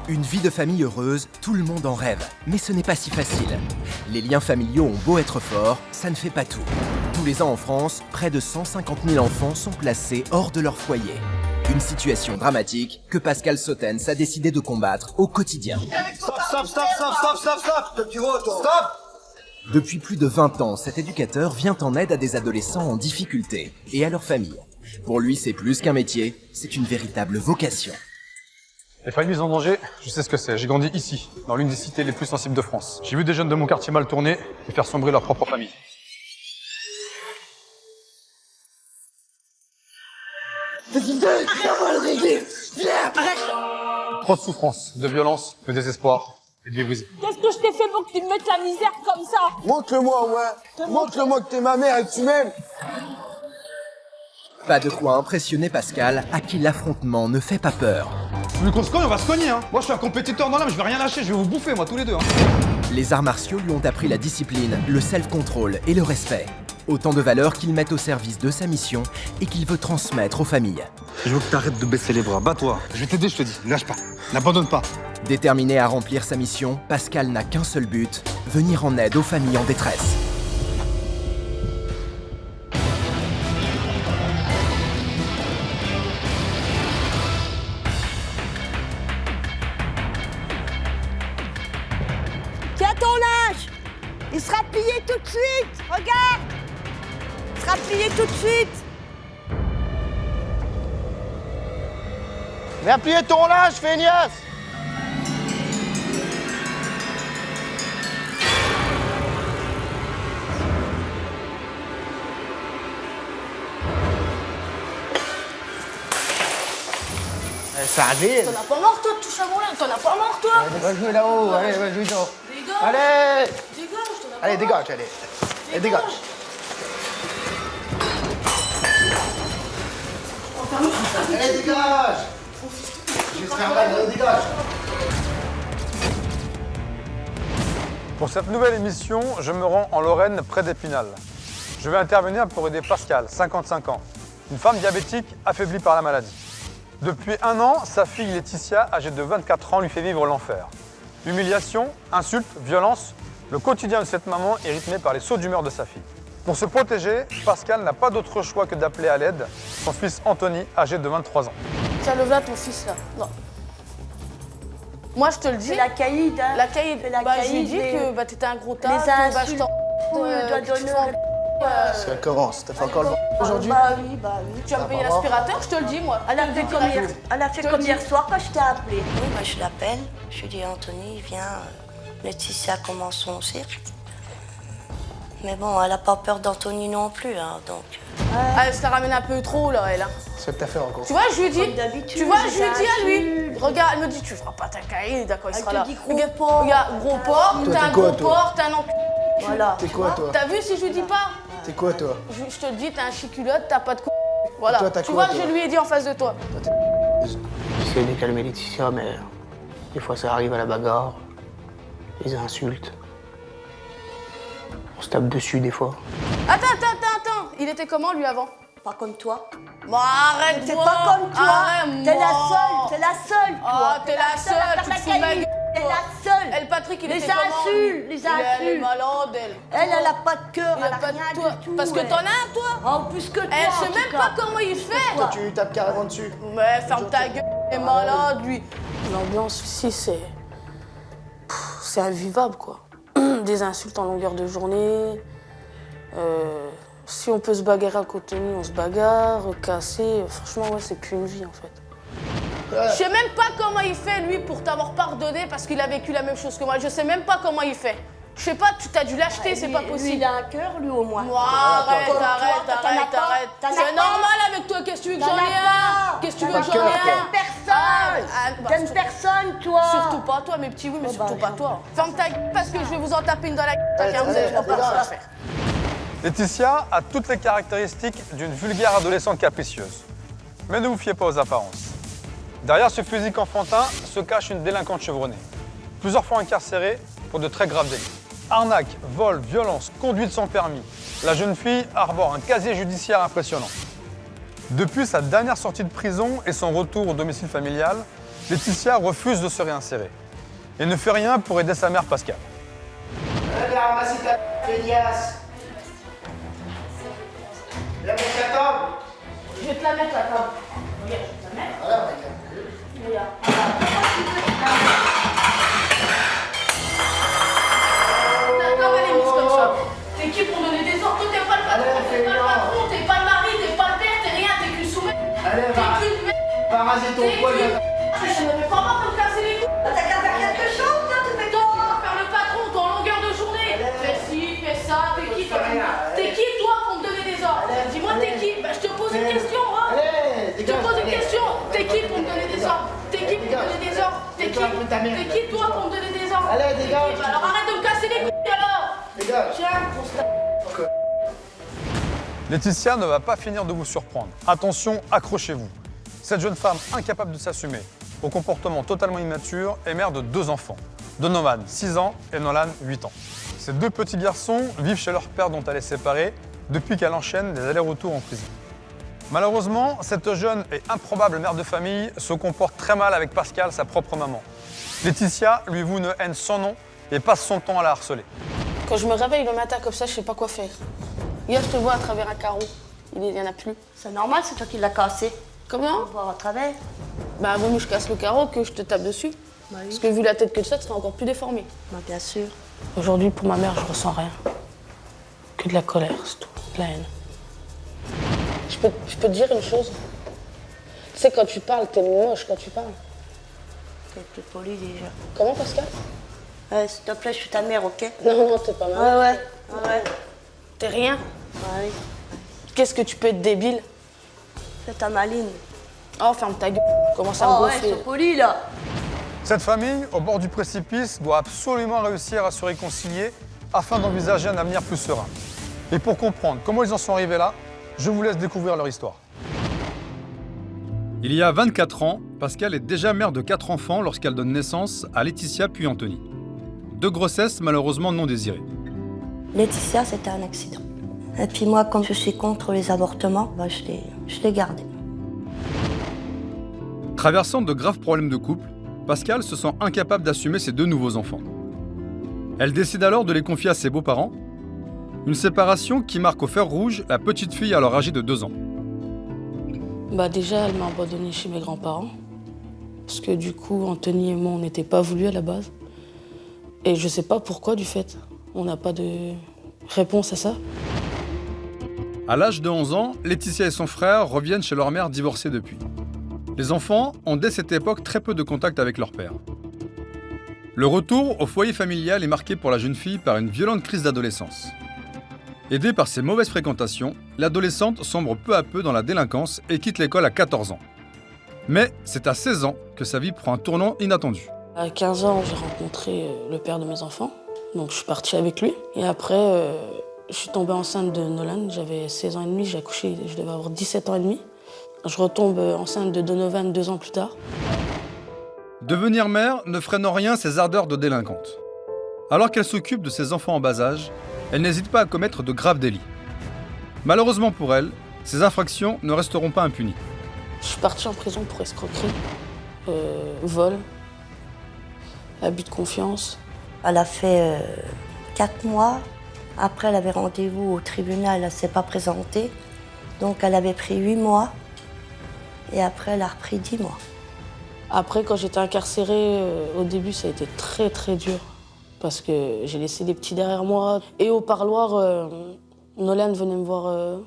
Une vie de famille heureuse, tout le monde en rêve. Mais ce n'est pas si facile. Les liens familiaux ont beau être forts, ça ne fait pas tout. Tous les ans en France, près de 150 000 enfants sont placés hors de leur foyer. Une situation dramatique que Pascal Sautens a décidé de combattre au quotidien. Stop. Depuis plus de 20 ans, cet éducateur vient en aide à des adolescents en difficulté et à leur famille. Pour lui, c'est plus qu'un métier, c'est une véritable vocation. Les familles en danger, je sais ce que c'est. J'ai grandi ici, dans l'une des cités les plus sensibles de France. J'ai vu des jeunes de mon quartier mal tourner et faire sombrer leur propre famille. Trop de souffrance, de violence, de désespoir et de vie brisée. Qu'est-ce que je t'ai fait pour que tu me mettes la misère comme ça? Montre-le-moi, ouais. Montre-le-moi que t'es ma mère et que tu m'aimes. Pas de quoi impressionner Pascal, à qui l'affrontement ne fait pas peur. Tu veux qu'on se cogne, on va se cogner, hein. Moi, je suis un compétiteur dans l'âme, je vais rien lâcher, je vais vous bouffer, moi, tous les deux, hein. Les arts martiaux lui ont appris la discipline, le self-control et le respect. Autant de valeurs qu'il met au service de sa mission et qu'il veut transmettre aux familles. Je veux que t'arrêtes de baisser les bras, bats-toi. Je vais t'aider, je te dis, lâche pas, n'abandonne pas. Déterminé à remplir sa mission, Pascal n'a qu'un seul but, venir en aide aux familles en détresse. Tiens ton linge! Il sera plié tout de suite! Regarde! Il sera plié tout de suite! Viens plier ton linge, feignasse. Ça arrive. T'en as pas mort toi de toucher à mon linge? T'en as pas mort toi? Va jouer là-haut, allez, va jouer là-haut. Dégage! Allez. Dégage, t'en as pas Allez, mort. dégage, allez. Allez, dégage. Allez, dégage. J'espère mal, allez, dégage. Pour cette nouvelle émission, je me rends en Lorraine, près d'Épinal. Je vais intervenir pour aider Pascal, 55 ans, une femme diabétique affaiblie par la maladie. Depuis 1 an, sa fille Laetitia, âgée de 24 ans, lui fait vivre l'enfer. Humiliation, insultes, violence, le quotidien de cette maman est rythmé par les sauts d'humeur de sa fille. Pour se protéger, Pascal n'a pas d'autre choix que d'appeler à l'aide son fils Anthony, âgé de 23 ans. Tiens, le là ton fils là. Non. Moi je te le dis. C'est la caïd, hein. La caïd. C'est la Bah je lui caïd, dis les- que bah t'étais un gros tas. les que, bah, je insultes, t'en- doigt que tu d'honneur. Ça commence, t'as fait encore le aujourd'hui. Bah oui, bah oui. Tu vas me payer va voir. l'aspirateur, je te le dis moi. Elle a fait comme hier, elle a fait Je te comme le hier dis. soir quand je t'ai appelé. Oui, moi je l'appelle, je lui dis Anthony, viens, Laetitia commence son cirque. Mais bon, elle a pas peur d'Anthony non plus, hein, donc. Ah, elle se la ramène un peu trop là elle. Hein. C'est ce que t'as fait encore. Tu vois, je lui dis. Comme d'habitude, Tu vois, je les lui dis à lui. insultes. Regarde, elle me dit tu feras pas ta caïd, d'accord, il Elle sera te là. dit gros Regarde, porc. regarde, gros porc, Toi, t'es un t'es quoi, gros toi porc, t'es un enculé. Voilà. T'es quoi, toi? T'as vu si je lui dis pas? T'es quoi, toi? Je te le dis, t'es un chiculotte, t'as pas de Voilà. Toi, t'as Tu quoi, vois, toi je lui ai dit en face de toi. J'essaie de calmer Laetitia, mais des fois ça arrive à la bagarre, les insultes. On se tape dessus des fois. Attends. Il était comment lui avant? Pas comme toi. Bon, arrête, C'est pas comme toi. T'es la seule, t'es la seule, toi. Ah, t'es la seule, à tu faire te fous de ma caïd. gueule, T'es toi. la seule. Elle, Patrick, il Les était comment insultes, lui les Elle est insultes. malade, elle. Elle a pas de cœur, Il a elle a pas de rien toi. du tout. Parce que elle. t'en as un, toi. En plus que toi. Elle en sait tout même cas. pas comment il fait. Toi, tu lui tapes carrément dessus. Mais ferme ta gueule, il est malade, lui. L'ambiance ici, c'est invivable, quoi. Des insultes en longueur de journée. Si on peut se bagarrer à côté de nous, on se bagarre, casser. Franchement, ouais, c'est plus une vie, en fait. Je sais même pas comment il fait, lui, pour t'avoir pardonné parce qu'il a vécu la même chose que moi. Je sais même pas comment il fait. Je sais pas, tu t'as dû l'acheter, c'est Lui- pas Lui, possible. il a un cœur, lui, au moins. Moi, arrête, Comme toi, arrête. t'en as pas. T'en as C'est pas. normal avec toi, qu'est-ce que tu veux que T'en j'en as ai un? pas. Qu'est-ce que tu veux Pas que de j'en ai cœur, un? toi. Bah, T'aimes personne, toi. Surtout pas toi, mes petits oui, mais surtout bah, pas toi. Ferme ta gueule parce que je vais vous en taper une dans la gueule. Chacun, vous allez voir pas dégage. ça à faire. Laetitia a toutes les caractéristiques d'une vulgaire adolescente capricieuse. Mais ne vous fiez pas aux apparences. Derrière ce physique enfantin se cache une délinquante chevronnée, plusieurs fois incarcérée pour de très graves délits. Arnaque, vol, violence, conduite sans permis. La jeune fille arbore un casier judiciaire impressionnant. Depuis sa dernière sortie de prison et son retour au domicile familial, Laetitia refuse de se réinsérer et ne fait rien pour aider sa mère Pascal. Viens ramasser ta feignasse. Viens mettre la table. Je vais te la mettre, la table. Regarde, je vais te la mettre. Voilà, regarde. Regarde. Ta table, elle est mise comme ça. T'es qui pour donner des ordres? Toi, t'es pas le patron, t'es pas le patron, t'es pas le mari, t'es pas le père, t'es rien, t'es qu'une soumette. Allez, T'es qu'une merde. va raser ton T'es poil. qu'une... Je ne vais pas voir pour me casser les couilles. T'as qu'à faire quelque chose, toi, tu fais Toi, tu vas faire le patron, t'es en longueur de journée. Fais ci, fais ça, t'es qui toi? T'es qui toi pour me donner des ordres? Dis-moi, t'es qui? Bah, je te pose une question, hein. Allez, Je te pose une question. T'es qui pour me donner des ordres? T'es qui pour me donner des ordres? T'es qui? T'es qui toi pour me donner des ordres? Allez, T'es dégage. qui? Bah, alors arrête de me casser les couilles alors. Dégage. Tiens, grosse ta... Laetitia ne va pas finir de vous surprendre. Attention, accrochez-vous. Cette jeune femme incapable de s'assumer, au comportement totalement immature, est mère de 2 enfants. Donovan, 6 ans, et Nolan, 8 ans. Ces 2 petits garçons vivent chez leur père dont elle est séparée depuis qu'elle enchaîne des allers-retours en prison. Malheureusement, cette jeune et improbable mère de famille se comporte très mal avec Pascal, sa propre maman. Laetitia lui voue une haine sans nom et passe son temps à la harceler. Quand je me réveille le matin comme ça, je sais pas quoi faire. Hier, je te vois à travers un carreau. Il y en a plus. C'est normal, c'est toi qui l'as cassé. Comment? On va voir à travers. Bah, vaut mieux que je casse le carreau que je te tape dessus. Bah oui. Parce que vu la tête que tu as, tu seras encore plus déformé. Bah, bien sûr. Aujourd'hui, pour ma mère, je ressens rien. Que de la colère, c'est tout. De la haine. Je peux te dire une chose. Tu sais, quand tu parles, t'es moche quand tu parles. T'es plus poli déjà. Comment, Pascal? S'il te plaît, je suis ta mère, ok? Non, non, t'es pas mal. Ouais. T'es rien. Ouais. Qu'est-ce que tu peux être débile? Fais ta maline. Oh, ferme ta gueule. Commence à me Oh ouais, gonfler. ils sont polis là. Cette famille, au bord du précipice, doit absolument réussir à se réconcilier afin d'envisager un avenir plus serein. Et pour comprendre comment ils en sont arrivés là, je vous laisse découvrir leur histoire. Il y a 24 ans, Pascal est déjà mère de 4 enfants lorsqu'elle donne naissance à Laetitia puis Anthony. 2 grossesses malheureusement non désirées. Laetitia, c'était un accident. Et puis moi, comme je suis contre les avortements, bah, je l'ai gardée. Traversant de graves problèmes de couple, Pascal se sent incapable d'assumer ses 2 nouveaux enfants. Elle décide alors de les confier à ses beaux-parents. Une séparation qui marque au fer rouge la petite fille alors âgée de 2 ans. Bah déjà, elle m'a abandonnée chez mes grands-parents. Parce que du coup, Anthony et moi, on n'était pas voulus à la base. Et je sais pas pourquoi, du fait. On n'a pas de réponse à ça. À l'âge de 11 ans, Laetitia et son frère reviennent chez leur mère divorcée depuis. Les enfants ont dès cette époque très peu de contact avec leur père. Le retour au foyer familial est marqué pour la jeune fille par une violente crise d'adolescence. Aidée par ses mauvaises fréquentations, l'adolescente sombre peu à peu dans la délinquance et quitte l'école à 14 ans. Mais c'est à 16 ans que sa vie prend un tournant inattendu. À 15 ans, j'ai rencontré le père de mes enfants. Donc je suis partie avec lui. Et après, je suis tombée enceinte de Nolan. J'avais 16 ans et demi, j'ai accouché, je devais avoir 17 ans et demi. Je retombe enceinte de Donovan 2 ans plus tard. Devenir mère ne freine en rien ses ardeurs de délinquante. Alors qu'elle s'occupe de ses enfants en bas âge, elle n'hésite pas à commettre de graves délits. Malheureusement pour elle, ces infractions ne resteront pas impunies. Je suis partie en prison pour escroquerie, vol, abus de confiance. Elle a fait 4 mois. Après, elle avait rendez-vous au tribunal, elle ne s'est pas présentée. Donc, elle avait pris 8 mois. Et après, elle a repris 10 mois. Après, quand j'étais incarcérée, au début, ça a été très, très dur. Parce que j'ai laissé des petits derrière moi. Et au parloir, Nolan venait me voir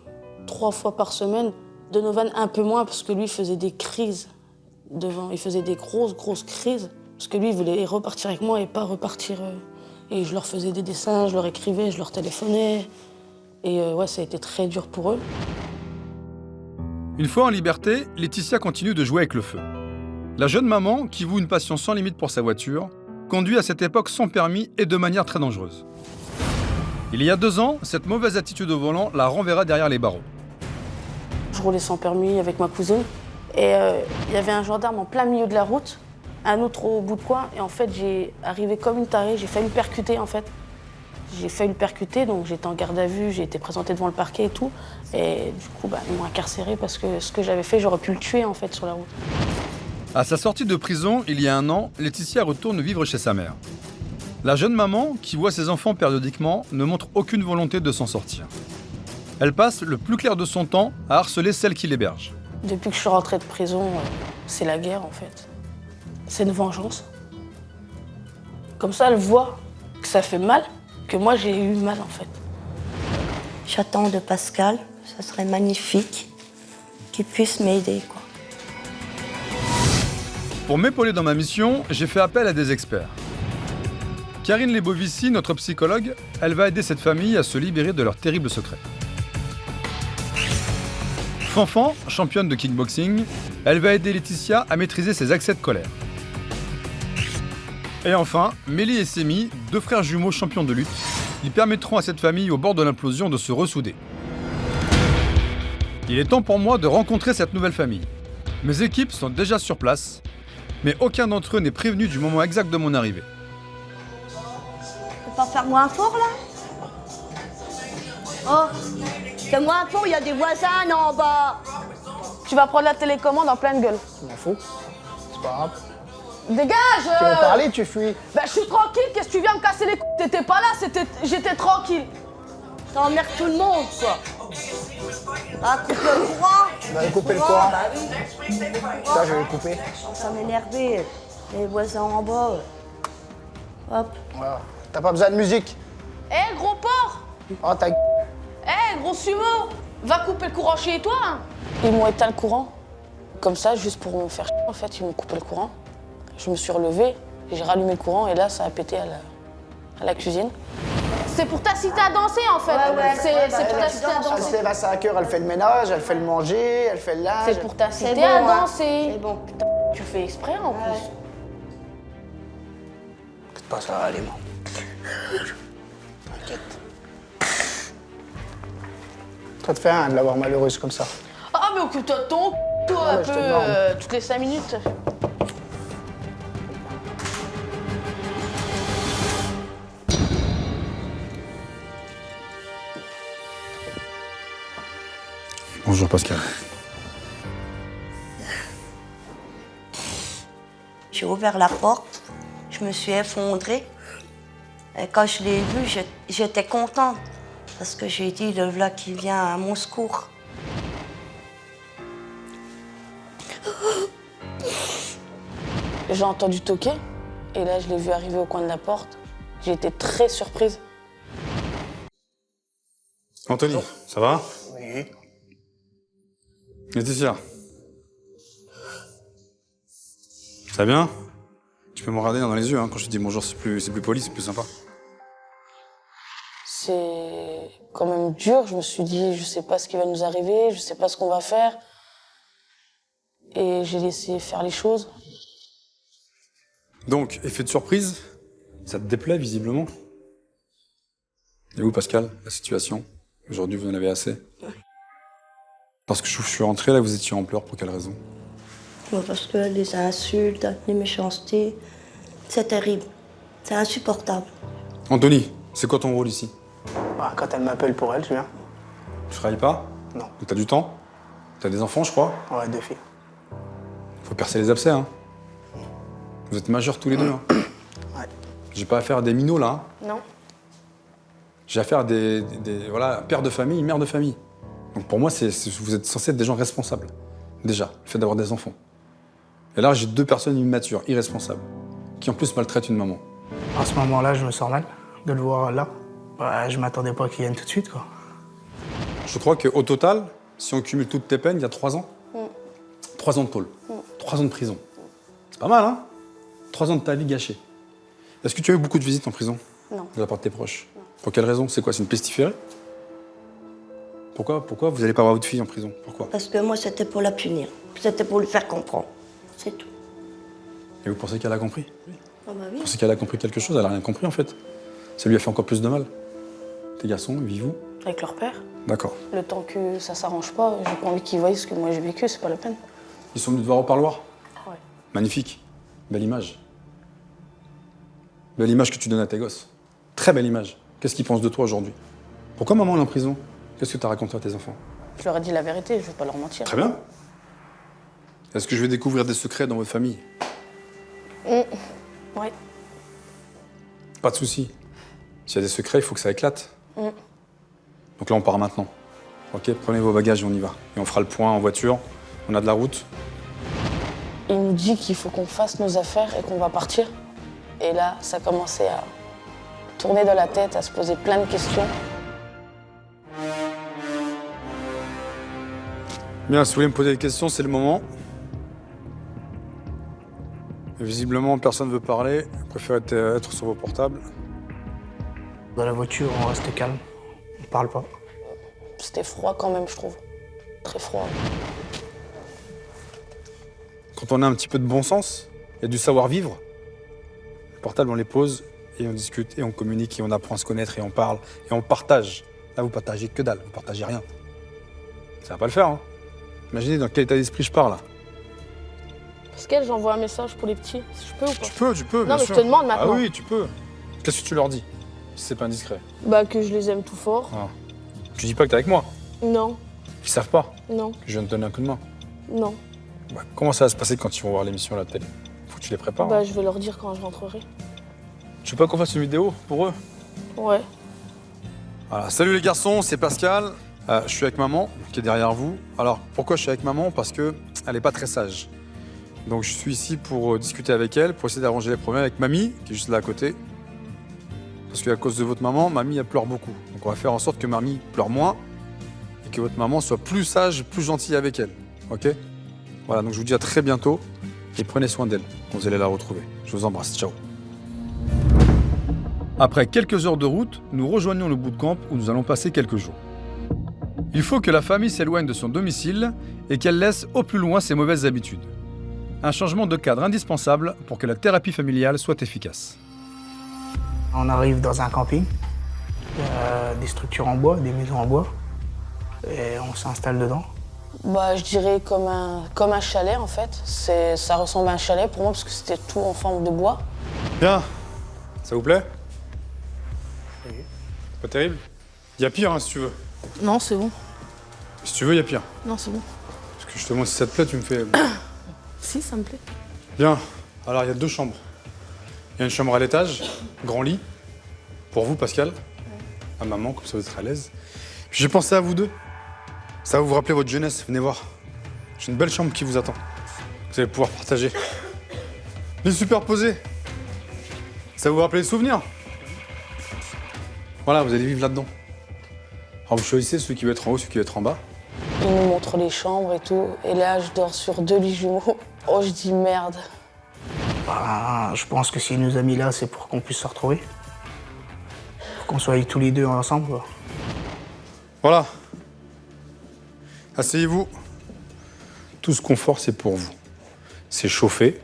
3 fois par semaine. Donovan, un peu moins, parce que lui faisait des crises devant. Il faisait des grosses crises. Parce que lui, il voulait repartir avec moi et pas repartir. Et je leur faisais des dessins, je leur écrivais, je leur téléphonais. Et ouais, ça a été très dur pour eux. Une fois en liberté, Laetitia continue de jouer avec le feu. La jeune maman, qui voue une passion sans limite pour sa voiture, conduit à cette époque sans permis et de manière très dangereuse. Il y a 2 ans, cette mauvaise attitude au volant la renverra derrière les barreaux. Je roulais sans permis avec ma cousine. Et il y avait un gendarme en plein milieu de la route, un autre au bout de coin. Et en fait, j'ai arrivé comme une tarée, j'ai failli le percuter en fait. J'ai failli le percuter, donc j'étais en garde à vue, j'ai été présentée devant le parquet et tout. Et du coup, ils m'ont incarcérée parce que ce que j'avais fait, j'aurais pu le tuer en fait sur la route. À sa sortie de prison, il y a 1 an, Laetitia retourne vivre chez sa mère. La jeune maman, qui voit ses enfants périodiquement, ne montre aucune volonté de s'en sortir. Elle passe le plus clair de son temps à harceler celle qui l'héberge. Depuis que je suis rentrée de prison, c'est la guerre en fait. C'est une vengeance. Comme ça, elle voit que ça fait mal, que moi j'ai eu mal en fait. J'attends de Pascal, ça serait magnifique, qu'il puisse m'aider, quoi. Pour m'épauler dans ma mission, j'ai fait appel à des experts. Karine Lebovici, notre psychologue, elle va aider cette famille à se libérer de leurs terribles secrets. Fanfan, championne de kickboxing, elle va aider Laetitia à maîtriser ses accès de colère. Et enfin, Mélie et Sémi, 2 frères jumeaux champions de lutte, ils permettront à cette famille au bord de l'implosion de se ressouder. Il est temps pour moi de rencontrer cette nouvelle famille. Mes équipes sont déjà sur place, mais aucun d'entre eux n'est prévenu du moment exact de mon arrivée. Tu peux pas faire moins fort, là? Oh, fais moins fort, il y a des voisins là en bas. Tu vas prendre la télécommande en pleine gueule. Je m'en fous. C'est pas grave. Dégage Tu veux parler, tu fuis. Ben je suis tranquille, qu'est-ce que tu viens me casser les couilles? T'étais pas là, j'étais tranquille. T'emmerdes tout le monde, quoi. Ah, coupe le courant. Tu vas couper le courant. Bah oui. Ça, je vais le couper. Ça m'énervait, les voisins en bas. Hop. Voilà. T'as pas besoin de musique. Eh gros porc! Oh, ta Eh gros sumo! Va couper le courant chez toi hein. Ils m'ont éteint le courant. Comme ça, juste pour me faire chier, en fait, ils m'ont coupé le courant. Je me suis relevée, j'ai rallumé le courant et là, ça a pété à la cuisine. C'est pour t'inciter à danser, en fait. C'est pour t'inciter à Elle se danser. lève à 5 heures, elle fait le ménage, elle fait le manger, elle fait le linge. C'est pour t'inciter C'est à bon, hein. danser. C'est bon. Tu fais exprès, en plus. T'inquiète pas, ça va aller, moi. T'inquiète. Ça te fait rien de l'avoir malheureuse comme ça. Ah, mais occupe-toi de ton toi, Ah, un ouais, je peu, te demande. toutes les 5 minutes. Bonjour Pascal. J'ai ouvert la porte, je me suis effondrée. Et quand je l'ai vu, j'étais contente. Parce que j'ai dit, le voilà qui vient à mon secours. J'ai entendu toquer et là, je l'ai vu arriver au coin de la porte. J'ai été très surprise. Anthony, ça va? Oui. Laetitia. Ça va bien? Tu peux me regarder dans les yeux, hein, quand je te dis bonjour, c'est plus poli, c'est plus sympa. C'est quand même dur. Je me suis dit, je sais pas ce qui va nous arriver, je sais pas ce qu'on va faire. Et j'ai laissé faire les choses. Donc, effet de surprise, ça te déplaît visiblement. Et où, Pascal, la situation? Aujourd'hui, vous en avez assez? Parce que je suis rentré, là, vous étiez en pleurs, pour quelle raison? Parce que les insultes, les méchancetés, c'est terrible. C'est insupportable. Anthony, c'est quoi ton rôle ici? Bah, quand elle m'appelle pour elle, je viens. Tu travailles pas? Non. Donc t'as du temps? T'as des enfants, je crois? Ouais, 2 filles. Faut percer les abcès, hein. Vous êtes majeurs tous les deux, hein. Ouais. J'ai pas affaire à des minots, là, hein. Non. J'ai affaire à des voilà, père de famille, mère de famille. Donc pour moi, vous êtes censés être des gens responsables. Déjà, le fait d'avoir des enfants. Et là, j'ai 2 personnes immatures, irresponsables, qui en plus maltraitent une maman. À ce moment-là, je me sens mal de le voir là. Ouais, je m'attendais pas qu'il vienne tout de suite, quoi. Je crois qu'au total, si on cumule toutes tes peines, il y a 3 ans. 3 ans de tôle. 3 ans de prison. C'est pas mal, hein? 3 ans de ta vie gâchée. Est-ce que tu as eu beaucoup de visites en prison? Non. De la part de tes proches? Non. Pour quelle raison? C'est quoi? C'est une pestiférée? Pourquoi vous n'allez pas voir votre fille en prison? Pourquoi? Parce que moi, c'était pour la punir. C'était pour lui faire comprendre. C'est tout. Et vous pensez qu'elle a compris? Ah bah oui. Vous pensez qu'elle a compris quelque chose? Elle a rien compris, en fait. Ça lui a fait encore plus de mal. Tes garçons, ils vivent où? Avec leur père. D'accord. Le temps que ça s'arrange pas, j'ai pas envie qu'ils voient ce que moi j'ai vécu, c'est pas la peine. Ils sont venus te voir au parloir? Ouais. Magnifique. Belle image. Belle image que tu donnes à tes gosses. Très belle image. Qu'est-ce qu'ils pensent de toi aujourd'hui? Pourquoi maman est en prison? Qu'est-ce que tu as raconté à tes enfants? Je leur ai dit la vérité, je vais pas leur mentir. Très bien. Est-ce que je vais découvrir des secrets dans votre famille? Ouais. Pas de souci. S'il y a des secrets, il faut que ça éclate. Donc là, on part maintenant. Ok, prenez vos bagages et on y va. Et on fera le point en voiture. On a de la route. Il nous dit qu'il faut qu'on fasse nos affaires et qu'on va partir. Et là, ça commençait à tourner dans la tête, à se poser plein de questions. Bien, si vous voulez me poser des questions, c'est le moment. Et visiblement, personne ne veut parler. Vous préférez être sur vos portables. Dans la voiture, on reste calme. On parle pas. C'était froid quand même, je trouve. Très froid. Quand on a un petit peu de bon sens et du savoir-vivre, les portables, on les pose et on discute et on communique et on apprend à se connaître et on parle et on partage. Là, vous partagez que dalle, vous partagez rien. Ça va pas le faire, hein. Imaginez dans quel état d'esprit je pars, là. Pascal, j'envoie un message pour les petits. Je peux ou pas? Tu peux, Non, bien mais sûr. je te demande maintenant. Ah oui, tu peux. Qu'est-ce que tu leur dis, si c'est pas indiscret? Bah, que je les aime tout fort. Ah. Tu dis pas que t'es avec moi, Non, qu'ils savent pas, non, que je viens de te donner un coup de main. non. Ouais. Comment ça va se passer quand ils vont voir l'émission à la télé? Faut que tu les prépares. Bah, hein. je vais leur dire quand je rentrerai. Tu veux pas qu'on fasse une vidéo pour eux? Ouais. Voilà. Salut les garçons, c'est Pascal. Je suis avec maman, qui est derrière vous. Alors, pourquoi je suis avec maman? Parce que elle est pas très sage. Donc, je suis ici pour discuter avec elle, pour essayer d'arranger les problèmes avec mamie, qui est juste là à côté. Parce qu'à cause de votre maman, mamie, elle pleure beaucoup. Donc, on va faire en sorte que mamie pleure moins et que votre maman soit plus sage, plus gentille avec elle. Ok? Voilà, donc je vous dis à très bientôt et prenez soin d'elle. Vous allez la retrouver. Je vous embrasse. Ciao. Après quelques heures de route, nous rejoignons le bootcamp où nous allons passer quelques jours. Il faut que la famille s'éloigne de son domicile et qu'elle laisse au plus loin ses mauvaises habitudes. Un changement de cadre indispensable pour que la thérapie familiale soit efficace. On arrive dans un camping. Il y a des structures en bois, des maisons en bois. Et on s'installe dedans. Bah, je dirais comme un chalet, en fait. Ça ressemble à un chalet pour moi, parce que c'était tout en forme de bois. Bien. Ça vous plaît? Oui. Pas terrible? Il y a pire, hein, si tu veux. Non, c'est bon. Si tu veux, il y a pire. Non, c'est bon. Parce que justement, si ça te plaît, tu me fais... Si, ça me plaît. Bien. Alors, il y a 2 chambres. Il y a une chambre à l'étage, grand lit, pour vous, Pascal, à maman, comme ça vous serez à l'aise. Puis j'ai pensé à vous deux. Ça va vous rappeler votre jeunesse, venez voir. J'ai une belle chambre qui vous attend. Vous allez pouvoir partager. Les superposés. Ça va vous rappeler les souvenirs. Voilà, vous allez vivre là-dedans. Alors vous choisissez celui qui va être en haut, celui qui va être en bas. Il nous montre les chambres et tout. Et là, je dors sur 2 lits jumeaux. Oh, je dis merde. Bah, je pense que s'il nous a mis là, c'est pour qu'on puisse se retrouver. Pour qu'on soit tous les deux ensemble, quoi. Voilà. Asseyez-vous. Tout ce confort, c'est pour vous. C'est chauffé.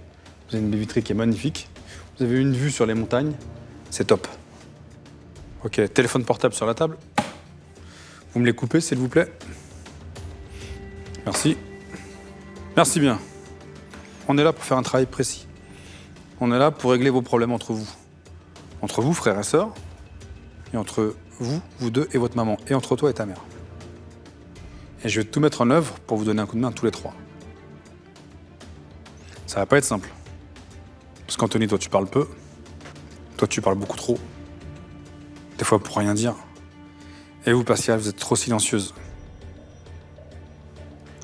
Vous avez une baie vitrée qui est magnifique. Vous avez une vue sur les montagnes. C'est top. Ok, téléphone portable sur la table. Vous me les coupez, s'il vous plaît. Merci. Merci bien. On est là pour faire un travail précis. On est là pour régler vos problèmes entre vous. Entre vous, frères et sœurs, et entre vous, vous deux et votre maman, et entre toi et ta mère. Et je vais tout mettre en œuvre pour vous donner un coup de main tous les 3. Ça va pas être simple. Parce qu'Anthony, toi, tu parles peu. Toi, tu parles beaucoup trop. Des fois, pour rien dire. Et vous, Pascal, vous êtes trop silencieuse.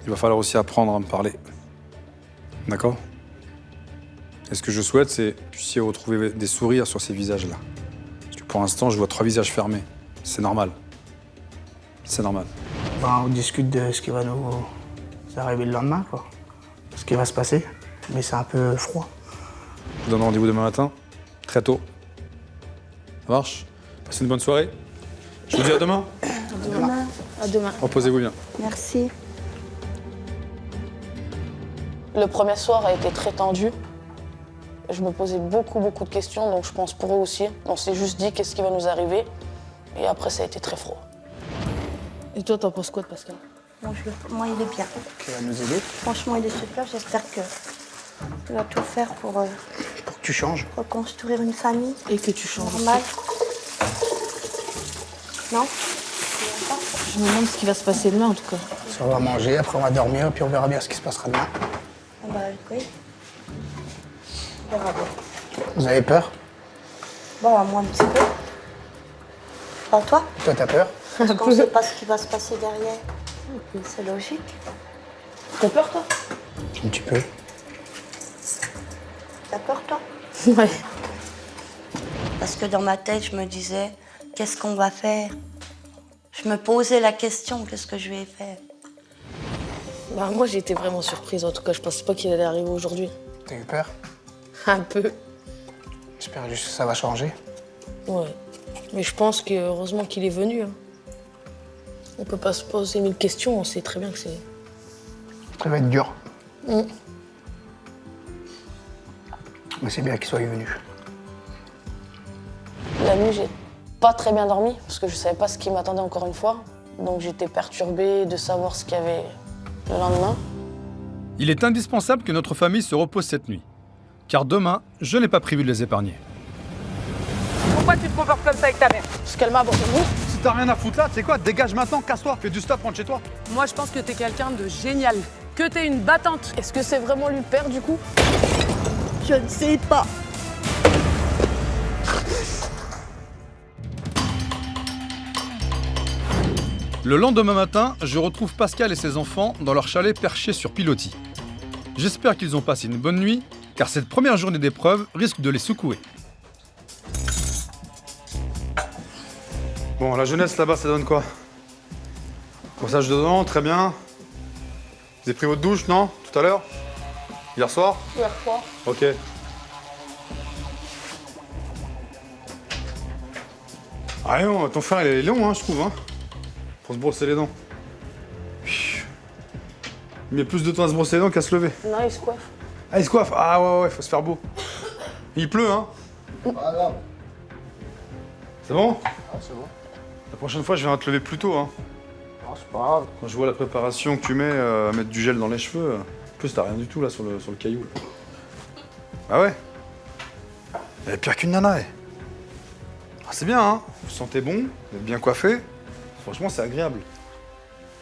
Il va falloir aussi apprendre à me parler. D'accord? Et ce que je souhaite, c'est que vous puissiez retrouver des sourires sur ces visages-là. Parce que pour l'instant, je vois 3 visages fermés. C'est normal. C'est normal. Ben, on discute de ce qui va nous arriver le lendemain, quoi. Ce qui va se passer. Mais c'est un peu froid. Je vous donne rendez-vous demain matin, très tôt. Ça marche? Passez une bonne soirée. Je vous dis à demain. Demain. À demain. Reposez-vous bien. Merci. Le premier soir a été très tendu. Je me posais beaucoup de questions, donc je pense pour eux aussi. On s'est juste dit qu'est-ce qui va nous arriver. Et après, ça a été très froid. Et toi, t'en penses quoi de Pascal? Moi, il est bien. Qui va nous aider Franchement, il est super. J'espère qu'il va tout faire pour pour que tu changes. reconstruire une famille Et que tu changes aussi. normale. Non? Je me demande ce qui va se passer demain, en tout cas. Ça, on va manger, après on va dormir, puis on verra bien ce qui se passera demain. Bah oui. On verra bien. Vous avez peur? Bon, moi un petit peu. Pas toi? Toi, t'as peur? Parce qu'on sait pas ce qui va se passer derrière. C'est logique. T'as peur, toi? Un petit peu. T'as peur, toi? Ouais. Parce que dans ma tête, je me disais, qu'est-ce qu'on va faire? Je me posais la question, qu'est-ce que je vais faire? Bah, moi, j'ai été vraiment surprise. En tout cas, je pensais pas qu'il allait arriver aujourd'hui. T'as eu peur? Un peu. J'espère juste que ça va changer. Ouais. Mais je pense que heureusement qu'il est venu. Hein. On peut pas se poser 1000 questions, on sait très bien que c'est... Ça va être dur. Mm. Mais c'est bien qu'il soit venu. La nuit, j'ai pas très bien dormi parce que je savais pas ce qui m'attendait encore une fois. Donc j'étais perturbée de savoir ce qu'il y avait le lendemain. Il est indispensable que notre famille se repose cette nuit. Car demain, je n'ai pas prévu de les épargner. Pourquoi tu te comportes comme ça avec ta mère? Parce qu'elle m'a abandonné. Si t'as rien à foutre là, tu sais quoi? Dégage maintenant, casse-toi, fais du stuff, rentre chez toi. Moi, je pense que t'es quelqu'un de génial. Que t'es une battante. Est-ce que c'est vraiment lui le père du coup? Je ne sais pas. Le lendemain matin, je retrouve Pascal et ses enfants dans leur chalet perché sur pilotis. J'espère qu'ils ont passé une bonne nuit, car cette première journée d'épreuve risque de les secouer. Bon, la jeunesse là-bas, ça donne quoi? Brossage de dents, très bien. Vous avez pris votre douche, non? Tout à l'heure? Hier soir? Hier soir. Ok. Ah non, ton frère il est long, hein, je trouve, hein, pour se brosser les dents. Il met plus de temps à se brosser les dents qu'à se lever. Non, il se coiffe. Ah, il se coiffe? Ah ouais, faut se faire beau. Il pleut, hein? Pas grave. C'est bon? Ah, c'est bon. La prochaine fois, je viendrai te lever plus tôt, hein. Ah, c'est pas grave. Quand je vois la préparation que tu mets, à mettre du gel dans les cheveux, en plus t'as rien du tout là sur le caillou. Là. Ah ouais? Elle est pire qu'une nana, elle. Ah, c'est bien, hein? Vous sentez bon, vous êtes bien coiffé. Franchement, c'est agréable.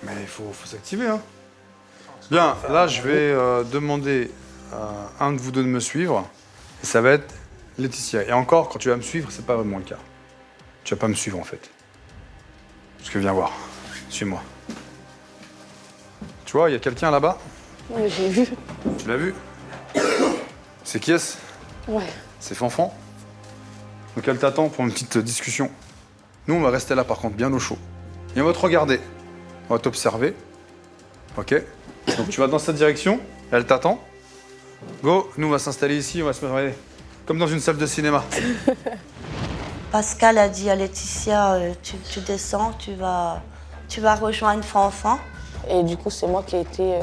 Mais il faut s'activer, hein. Bien, là, je vais demander à un de vous deux de me suivre. Et ça va être Laetitia. Et encore, quand tu vas me suivre, c'est pas vraiment le cas. Tu vas pas me suivre, en fait. Parce que viens voir. Suis-moi. Tu vois, il y a quelqu'un là-bas. Oui, j'ai vu. Tu l'as vu? C'est qui est-ce? Ouais. C'est Fanfan. Donc elle t'attend pour une petite discussion. Nous, on va rester là, par contre, bien au chaud. Et on va te regarder. On va t'observer. Ok? Donc tu vas dans cette direction. Elle t'attend. Go. Nous, on va s'installer ici. On va se mettre comme dans une salle de cinéma. Pascal a dit à Laetitia, tu descends, tu vas rejoindre Fanfan. Et du coup, c'est moi qui ai été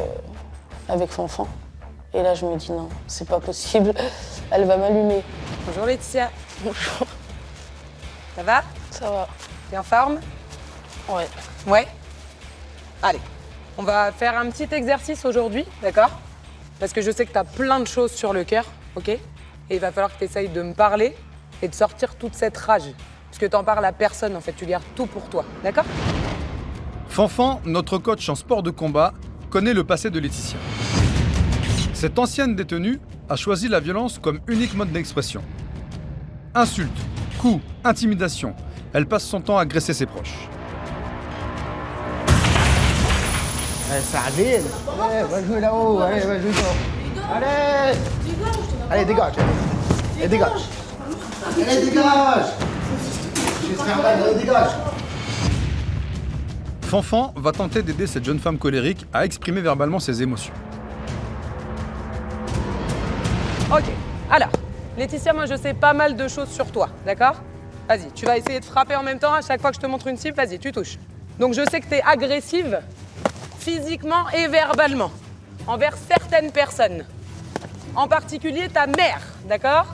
avec Fanfan. Et là, je me dis non, c'est pas possible. Elle va m'allumer. Bonjour Laetitia. Bonjour. Ça va? Ça va. T'es en forme? Ouais. Ouais. Allez, on va faire un petit exercice aujourd'hui, d'accord? Parce que je sais que t'as plein de choses sur le cœur, ok? Et il va falloir que t'essayes de me parler et de sortir toute cette rage. Parce que t'en parles à personne, en fait, tu gardes tout pour toi, d'accord? Fanfan, notre coach en sport de combat, connaît le passé de Laetitia. Cette ancienne détenue a choisi la violence comme unique mode d'expression. Insultes, coups, intimidation, elle passe son temps à agresser ses proches. Saadine. Allez, va jouer là-haut. Allez, va jouer là-haut. Allez. Allez, dégage. Allez, dégage. Allez, dégage. Je vais te faire mal, allez, dégage. Fanfan va tenter d'aider cette jeune femme colérique à exprimer verbalement ses émotions. Ok, alors, Laetitia, moi je sais pas mal de choses sur toi, d'accord? Vas-y, tu vas essayer de frapper en même temps, à chaque fois que je te montre une cible, vas-y, tu touches. Donc je sais que t'es agressive, physiquement et verbalement, envers certaines personnes. En particulier ta mère, d'accord?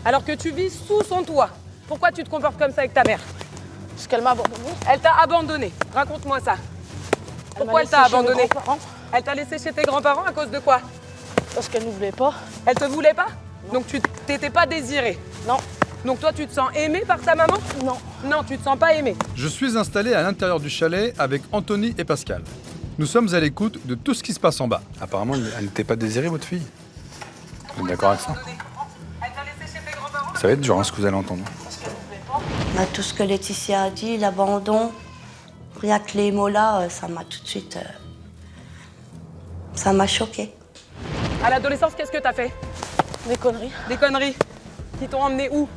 Alors que tu vis sous son toit. Pourquoi tu te comportes comme ça avec ta mère? Parce qu'elle m'a abandonné. Elle t'a abandonné, raconte-moi ça. Pourquoi elle t'a abandonné? Elle t'a laissé chez tes grands-parents à cause de quoi? Parce qu'elle ne voulait pas. Elle te voulait pas? Donc tu t'étais pas désirée? Non. Donc toi tu te sens aimée par ta maman? Non. Non, tu te sens pas aimée. Je suis installé à l'intérieur du chalet avec Anthony et Pascal. Nous sommes à l'écoute de tout ce qui se passe en bas. Apparemment, elle n'était pas désirée, votre fille. Vous êtes d'accord avec ça? Ça va être dur, hein, ce que vous allez entendre. Bah, tout ce que Laetitia a dit, l'abandon, rien que les mots-là, ça m'a tout de suite... ça m'a choquée. À l'adolescence, qu'est-ce que t'as fait? Des conneries. Des conneries. Qui t'ont emmené où?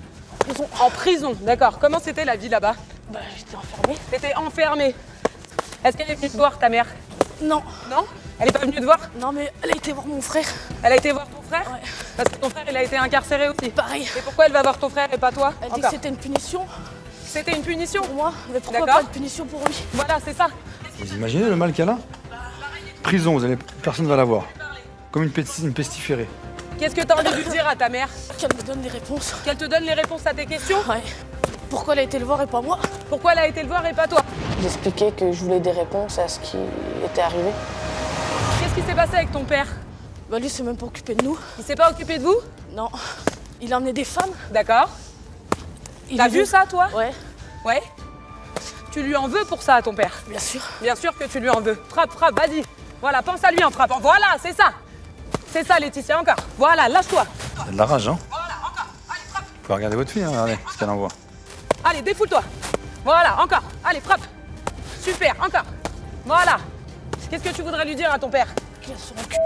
En prison, d'accord. Comment c'était la vie là-bas? Bah, j'étais enfermée. T'étais enfermée. Est-ce qu'elle est venue te voir, ta mère? Non. Non? Elle est pas venue te voir? Non, mais elle a été voir mon frère. Elle a été voir ton frère? Ouais. Parce que ton frère, il a été incarcéré aussi. Pareil. Et pourquoi elle va voir ton frère et pas toi? Elle dit que Encore. c'était une punition C'était une punition? pour moi, mais pourquoi D'accord. pas une punition pour lui? Voilà, c'est ça. Vous imaginez le mal qu'elle a? Prison, personne ne va la voir. Comme une pestiférée. Qu'est-ce que t'as envie de lui dire à ta mère? Qu'elle me donne des réponses. Qu'elle te donne les réponses à tes questions? Ouais. Pourquoi elle a été le voir et pas moi? Pourquoi elle a été le voir et pas toi? J'expliquais que je voulais des réponses à ce qui était arrivé. Qu'est-ce qui s'est passé avec ton père? Bah lui, il s'est même pas occupé de nous. Il s'est pas occupé de vous? Non. Il a emmené des femmes. D'accord. T'as vu ça, toi? Ouais, Ouais. Tu lui en veux pour ça à ton père? bien sûr. Bien sûr que tu lui en veux. Frappe, frappe, vas-y. Voilà, pense à lui en frappant. Voilà, c'est ça. C'est ça, Laetitia, encore. Voilà, lâche-toi. Il y a de la rage, hein? Voilà, encore. Allez, frappe. Vous pouvez regarder votre fille, hein, regardez ce qu'elle envoie. Allez, défoule-toi. Voilà, encore. Allez, frappe. Super, encore. Voilà. Qu'est-ce que tu voudrais lui dire à ton père? Qu'il a sur le cul.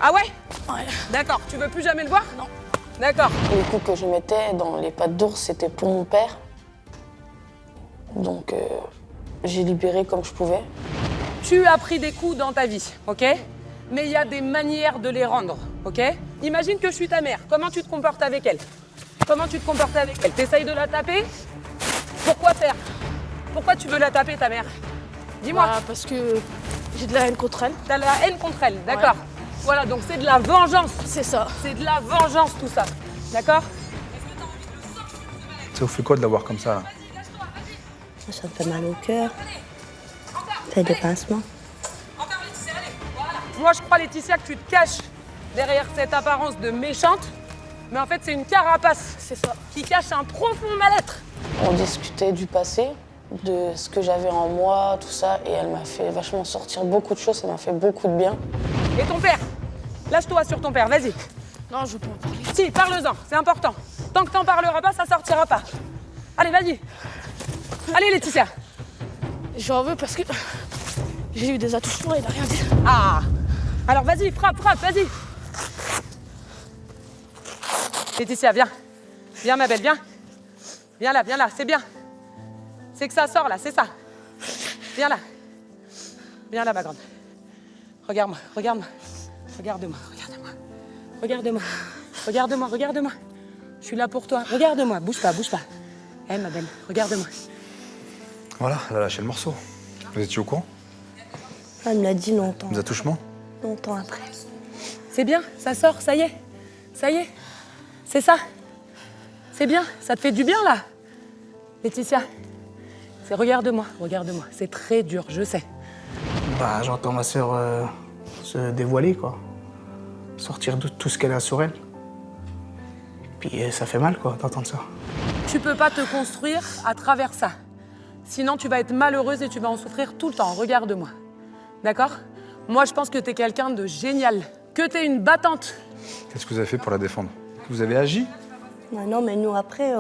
Ah ouais? Ouais. D'accord. Tu veux plus jamais le voir? Non. D'accord. Les coups que je mettais dans les pattes d'ours, c'était pour mon père. Donc, j'ai libéré comme je pouvais. Tu as pris des coups dans ta vie, ok? Mais il y a des manières de les rendre, ok? Imagine que je suis ta mère. Comment tu te comportes avec elle? Comment tu te comportes avec elle? T'essayes de la taper? Pourquoi faire? Pourquoi tu veux la taper, ta mère? Dis-moi. Bah, parce que j'ai de la haine contre elle. T'as la haine contre elle, d'accord? Voilà, donc c'est de la vengeance. C'est ça. C'est de la vengeance, tout ça. D'accord? Ça vous fait quoi de la voir comme ça, là? Ça me fait mal au cœur. Ça fait des pincements. Moi, je crois, Laetitia, que tu te caches derrière cette apparence de méchante. Mais en fait, c'est une carapace. C'est ça. Qui cache un profond mal-être. On discutait du passé, de ce que j'avais en moi, tout ça, et elle m'a fait vachement sortir beaucoup de choses, ça m'a fait beaucoup de bien. Et ton père? Lâche-toi sur ton père, vas-y. Non, je peux pas parler. Si, parle-en, c'est important. Tant que t'en parleras pas, ça sortira pas. Allez, vas-y. Allez, Laetitia. J'en veux parce que j'ai eu des attouchements et il a rien dit. Ah. Alors, vas-y, frappe, frappe, vas-y. Laetitia, viens. Viens, ma belle, viens. Viens là, c'est bien. C'est que ça sort, là, c'est ça. Viens là. Viens là, ma grande. Regarde-moi, regarde-moi. Regarde-moi, regarde-moi. Regarde-moi. Regarde-moi, regarde-moi. Je suis là pour toi. Regarde-moi, bouge pas, bouge pas. Eh, ma belle, regarde-moi. Voilà, elle a lâché le morceau. Vous étiez au courant? Elle me l'a dit longtemps. Des attouchements? Longtemps après. C'est bien, ça sort, ça y est. Ça y est. C'est ça. C'est bien, ça te fait du bien, là. Laetitia, c'est regarde-moi, regarde-moi. C'est très dur, je sais. Bah, j'entends ma sœur se dévoiler, quoi. Sortir de tout ce qu'elle a sur elle. Puis ça fait mal, quoi, d'entendre ça. Tu peux pas te construire à travers ça. Sinon, tu vas être malheureuse et tu vas en souffrir tout le temps. Regarde-moi. D'accord? Moi, je pense que t'es quelqu'un de génial. Que t'es une battante. Qu'est-ce que vous avez fait pour la défendre? Vous avez agi? Non, mais nous, après,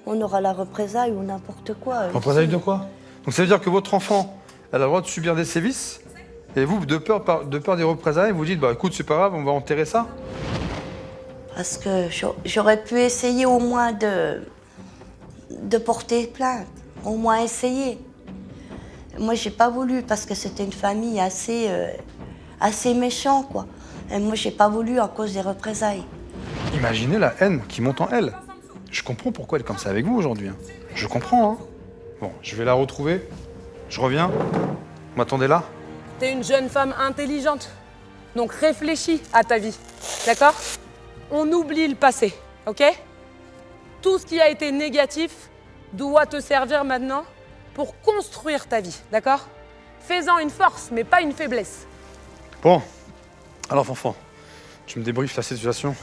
on aura la représailles ou n'importe quoi. Représailles de quoi? Donc ça veut dire que votre enfant, elle a le droit de subir des sévices? Et vous, de peur des représailles, vous dites, bah écoute, c'est pas grave, on va enterrer ça? Parce que j'aurais pu essayer au moins de porter plainte. Au moins essayer. Moi, j'ai pas voulu parce que c'était une famille assez méchante, quoi. Et moi, j'ai pas voulu à cause des représailles. Imaginez la haine qui monte en elle. Je comprends pourquoi elle est comme ça avec vous aujourd'hui. Hein. Je comprends, hein. Bon, je vais la retrouver. Je reviens. Vous m'attendez là? T'es une jeune femme intelligente. Donc réfléchis à ta vie. D'accord? On oublie le passé, ok? Tout ce qui a été négatif doit te servir maintenant pour construire ta vie, d'accord? Fais-en une force, mais pas une faiblesse. Bon. Alors, Fanfan, tu me débriefes la situation?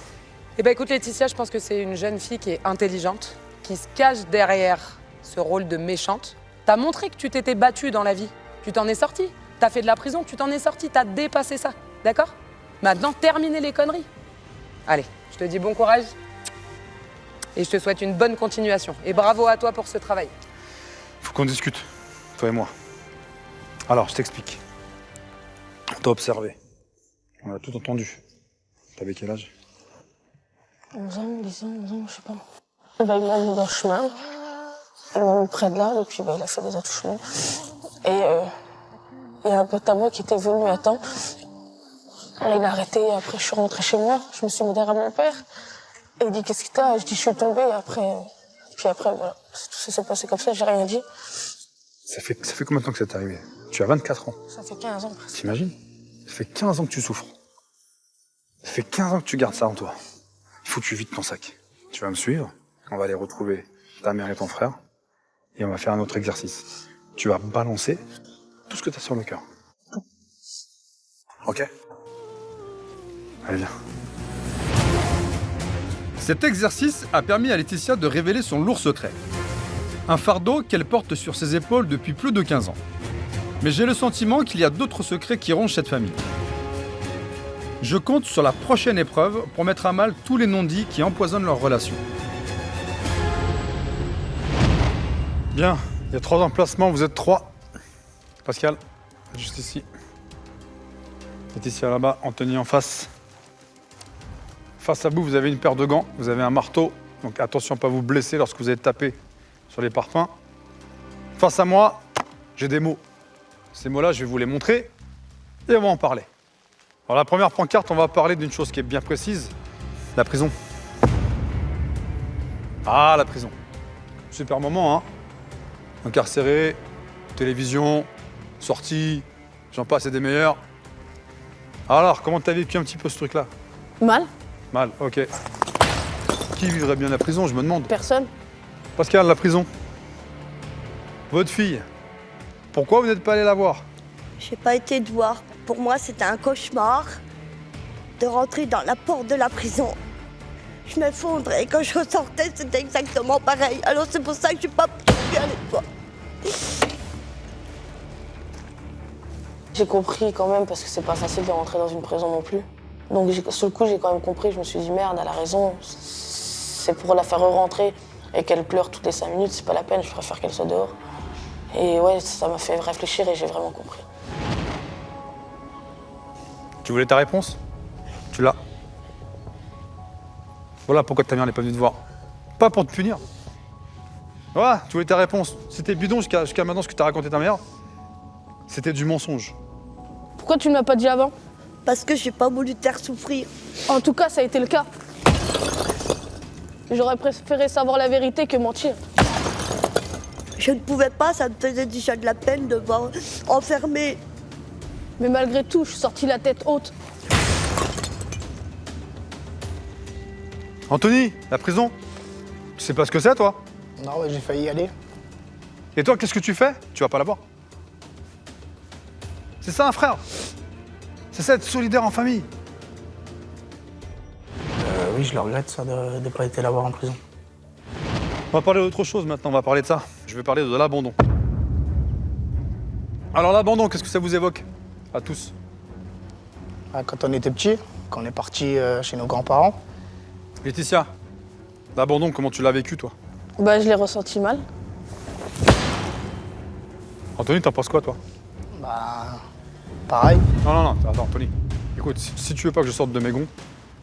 Eh ben écoute Laetitia, je pense que c'est une jeune fille qui est intelligente, qui se cache derrière ce rôle de méchante. T'as montré que tu t'étais battue dans la vie. Tu t'en es sortie. T'as fait de la prison, tu t'en es sortie. T'as dépassé ça, d'accord? Maintenant, terminez les conneries. Allez, Je te dis bon courage et je te souhaite une bonne continuation. Et bravo à toi pour ce travail. Faut qu'on discute, toi et moi. Alors, je t'explique. On t'a observé. On a tout entendu. T'avais quel âge? 11 ans, 10 ans, 11 ans, je sais pas. Il m'a mis dans le chemin. Il m'a mis près de là, et puis il a fait des attouchements. Et il y a un pote à moi qui était venu à temps. Il a arrêté, après je suis rentrée chez moi. Je me suis mis derrière mon père. Et il dit qu'est-ce que t'as? Je dis je suis tombée, puis après voilà. Tout ça s'est passé comme ça, j'ai rien dit. Ça fait combien de temps que ça t'est arrivé? Tu as 24 ans. Ça fait 15 ans presque. T'imagines? Ça fait 15 ans que tu souffres. Ça fait 15 ans que tu gardes ça en toi. Il faut que tu vides ton sac. Tu vas me suivre, on va aller retrouver ta mère et ton frère, et on va faire un autre exercice. Tu vas balancer tout ce que tu as sur le cœur. Ok? Allez, viens. Cet exercice a permis à Laetitia de révéler son lourd secret. Un fardeau qu'elle porte sur ses épaules depuis plus de 15 ans. Mais j'ai le sentiment qu'il y a d'autres secrets qui rongent cette famille. Je compte sur la prochaine épreuve pour mettre à mal tous les non-dits qui empoisonnent leur relation. Bien, il y a 3 emplacements, vous êtes 3. Pascal, juste ici. Laetitia là-bas, Anthony en face. Face à vous, vous avez une paire de gants, vous avez un marteau. Donc attention à ne pas vous blesser lorsque vous allez taper sur les parpaings. Face à moi, j'ai des mots. Ces mots-là, je vais vous les montrer et on va en parler. Alors la première pancarte, on va parler d'une chose qui est bien précise, la prison. Ah, la prison. Super moment, hein. Incarcéré, télévision, sortie, j'en passe et des meilleurs. Alors, comment t'as vécu un petit peu ce truc-là? Mal? Mal, ok. Qui vivrait bien la prison, je me demande? Personne. Pascal, la prison. Votre fille, pourquoi vous n'êtes pas allé la voir? J'ai pas été de voir. Pour moi, c'était un cauchemar de rentrer dans la porte de la prison. Je m'effondrais et quand je ressortais, c'était exactement pareil. Alors c'est pour ça que je n'ai pas pu aller voir. J'ai compris quand même parce que c'est pas facile de rentrer dans une prison non plus. Donc sur le coup, j'ai quand même compris. Je me suis dit merde, elle a raison. C'est pour la faire rentrer et qu'elle pleure toutes les 5 minutes, c'est pas la peine. Je préfère qu'elle soit dehors. Et ouais, ça m'a fait réfléchir et j'ai vraiment compris. Tu voulais ta réponse? Tu l'as. Voilà pourquoi ta mère n'est pas venue te voir. Pas pour te punir. Voilà, tu voulais ta réponse. C'était bidon jusqu'à maintenant ce que t'as raconté ta mère. C'était du mensonge. Pourquoi tu ne m'as pas dit avant? Parce que j'ai pas voulu te faire souffrir. En tout cas, ça a été le cas. J'aurais préféré savoir la vérité que mentir. Je ne pouvais pas, ça me faisait déjà de la peine de voir enfermé. Mais malgré tout, je suis sortie la tête haute. Anthony, la prison, tu sais pas ce que c'est, toi? Non, ouais, j'ai failli y aller. Et toi, qu'est-ce que tu fais? Tu vas pas la voir. C'est ça un frère. C'est ça être solidaire en famille. Oui, je le regrette, ça, de ne pas été la voir en prison. On va parler d'autre chose maintenant, on va parler de ça. Je vais parler de l'abandon. Alors l'abandon, qu'est-ce que ça vous évoque? À tous. Quand on était petit, quand on est parti chez nos grands-parents. Laetitia, l'abandon, comment tu l'as vécu, toi? Bah, je l'ai ressenti mal. Anthony, t'en penses quoi, toi? Bah, pareil. Non, attends, Anthony. Écoute, si tu veux pas que je sorte de mes gonds,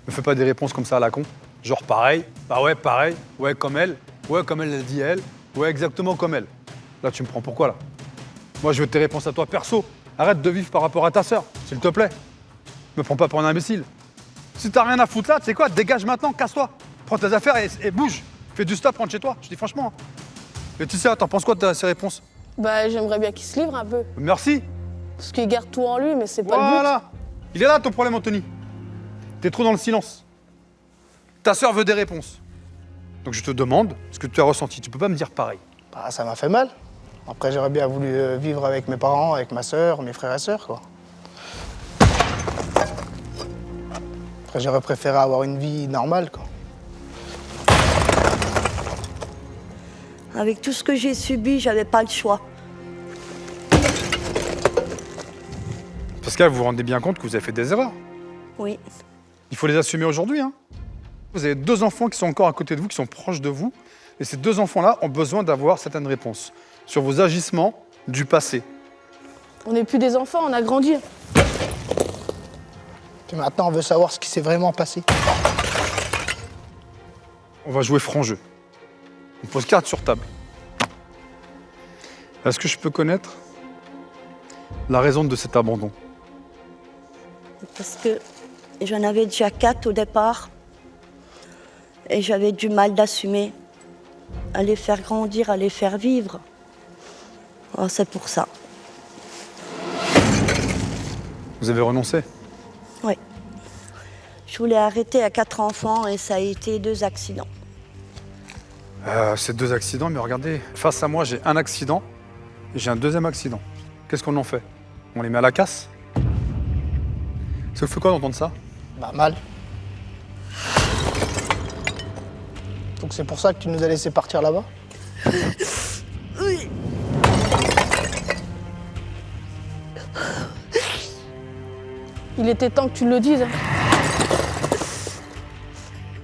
me fais pas des réponses comme ça à la con. Genre pareil, bah ouais, pareil, ouais, comme elle l'a dit elle, ouais, exactement comme elle. Là, tu me prends pourquoi, là? Moi, je veux tes réponses à toi, perso. Arrête de vivre par rapport à ta sœur, s'il te plaît. Me prends pas pour un imbécile. Si t'as rien à foutre là, tu sais quoi, dégage maintenant, casse-toi. Prends tes affaires et bouge. Fais du stop, rentre chez toi, je dis franchement. Laetitia, t'en penses quoi de ces réponses? Bah, j'aimerais bien qu'il se livre un peu. Merci. Parce qu'il garde tout en lui, mais c'est pas Voilà. Il est là ton problème, Anthony. T'es trop dans le silence. Ta sœur veut des réponses. Donc je te demande ce que tu as ressenti. Tu peux pas me dire pareil. Bah, ça m'a fait mal. Après, j'aurais bien voulu vivre avec mes parents, avec ma sœur, mes frères et sœurs, quoi. Après, j'aurais préféré avoir une vie normale, quoi. Avec tout ce que j'ai subi, j'avais pas le choix. Pascal, vous vous rendez bien compte que vous avez fait des erreurs. Oui. Il faut les assumer aujourd'hui, hein. Vous avez 2 enfants qui sont encore à côté de vous, qui sont proches de vous. Et ces 2 enfants-là ont besoin d'avoir certaines réponses sur vos agissements du passé. On n'est plus des enfants, on a grandi. Et maintenant, on veut savoir ce qui s'est vraiment passé. On va jouer franc jeu. On pose carte sur table. Est-ce que je peux connaître la raison de cet abandon? Parce que j'en avais déjà 4 au départ. Et j'avais du mal d'assumer. À les faire grandir, à les faire vivre. Oh, c'est pour ça. Vous avez renoncé? Oui. Je voulais arrêter à 4 enfants et ça a été 2 accidents. C'est 2 accidents, mais regardez, face à moi, j'ai un accident et j'ai un 2e accident. Qu'est-ce qu'on en fait? On les met à la casse? Ça vous fait quoi d'entendre ça? Bah, mal. Donc c'est pour ça que tu nous as laissé partir là-bas? Oui. Il était temps que tu le dises.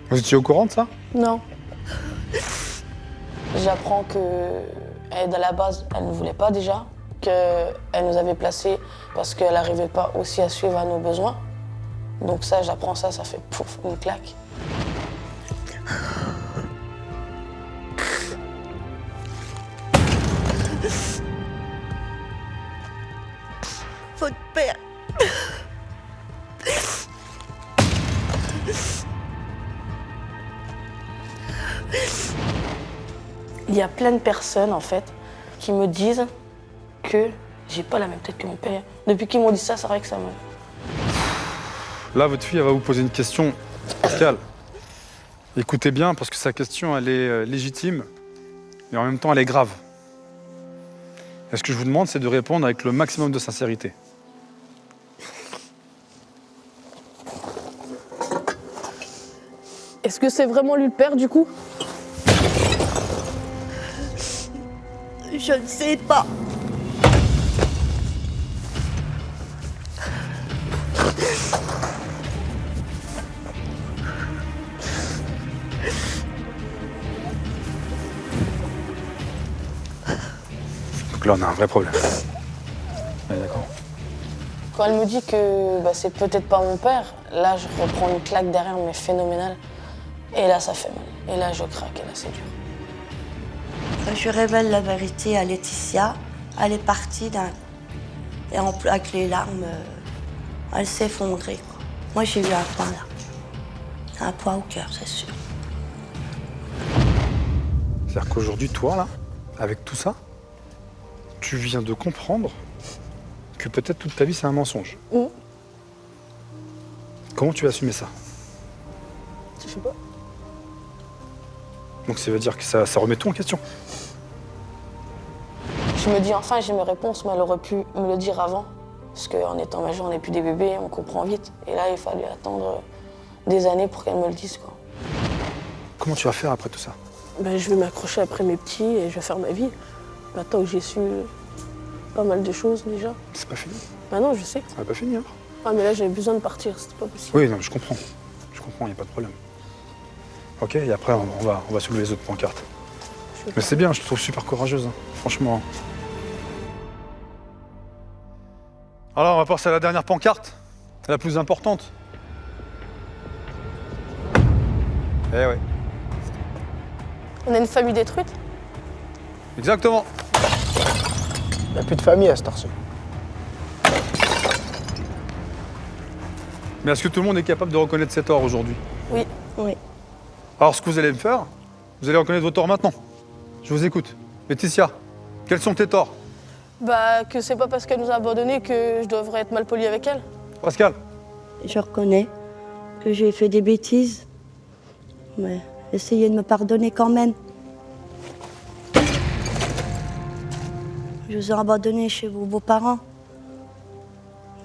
Vous étiez au courant de ça? Non. J'apprends que elle, à la base, elle ne voulait pas déjà, qu'elle nous avait placés parce qu'elle n'arrivait pas aussi à suivre à nos besoins. Donc ça, j'apprends ça, ça fait pouf, une claque. Votre père. Il y a plein de personnes, en fait, qui me disent que j'ai pas la même tête que mon père. Depuis qu'ils m'ont dit ça, c'est vrai que ça me... Là, votre fille, elle va vous poser une question. Pascal, écoutez bien, parce que sa question, elle est légitime, et en même temps, elle est grave. Et ce que je vous demande, c'est de répondre avec le maximum de sincérité. Est-ce que c'est vraiment lui le père, du coup? Je ne sais pas. Donc là, on a un vrai problème. Ouais, d'accord. Quand elle me dit que c'est peut-être pas mon père, là, je reprends une claque derrière, mais phénoménale. Et là, ça fait mal. Et là, je craque, et là, c'est dur. Je révèle la vérité à Laetitia. Elle est partie et avec les larmes, elle s'est effondrée, quoi. Moi, j'ai eu un poids là. Un poids au cœur, c'est sûr. C'est-à-dire qu'aujourd'hui, toi, là, avec tout ça, tu viens de comprendre que peut-être toute ta vie, c'est un mensonge. Comment tu vas assumer ça? Je sais pas. Donc ça veut dire que ça remet tout en question. Je me dis, enfin, j'ai mes réponses, mais elle aurait pu me le dire avant. Parce qu'en étant majeur, on n'est plus des bébés, on comprend vite. Et là, il fallait attendre des années pour qu'elle me le dise, quoi. Comment tu vas faire après tout ça? Je vais m'accrocher après mes petits et je vais faire ma vie. Maintenant que j'ai su pas mal de choses déjà. C'est pas fini. Bah non, je sais. Ça va pas finir. Ah, mais là, j'avais besoin de partir, c'était pas possible. Oui, non, je comprends. Je comprends, il n'y a pas de problème. Ok, et après, on va soulever les autres pancartes. Mais c'est bien, je te trouve super courageuse, hein, franchement. Alors, on va passer à la dernière pancarte, la plus importante. Eh ouais. On a une famille détruite? Exactement. Il n'y a plus de famille à cette heure-ci. Mais est-ce que tout le monde est capable de reconnaître ses torts aujourd'hui? Oui. Oui. Alors, ce que vous allez me faire, vous allez reconnaître vos torts maintenant. Je vous écoute. Laetitia, quels sont tes torts? Que c'est pas parce qu'elle nous a abandonnés que je devrais être mal poli avec elle. Pascal? Je reconnais que j'ai fait des bêtises. Mais essayez de me pardonner quand même. Je vous ai abandonné chez vos beaux-parents.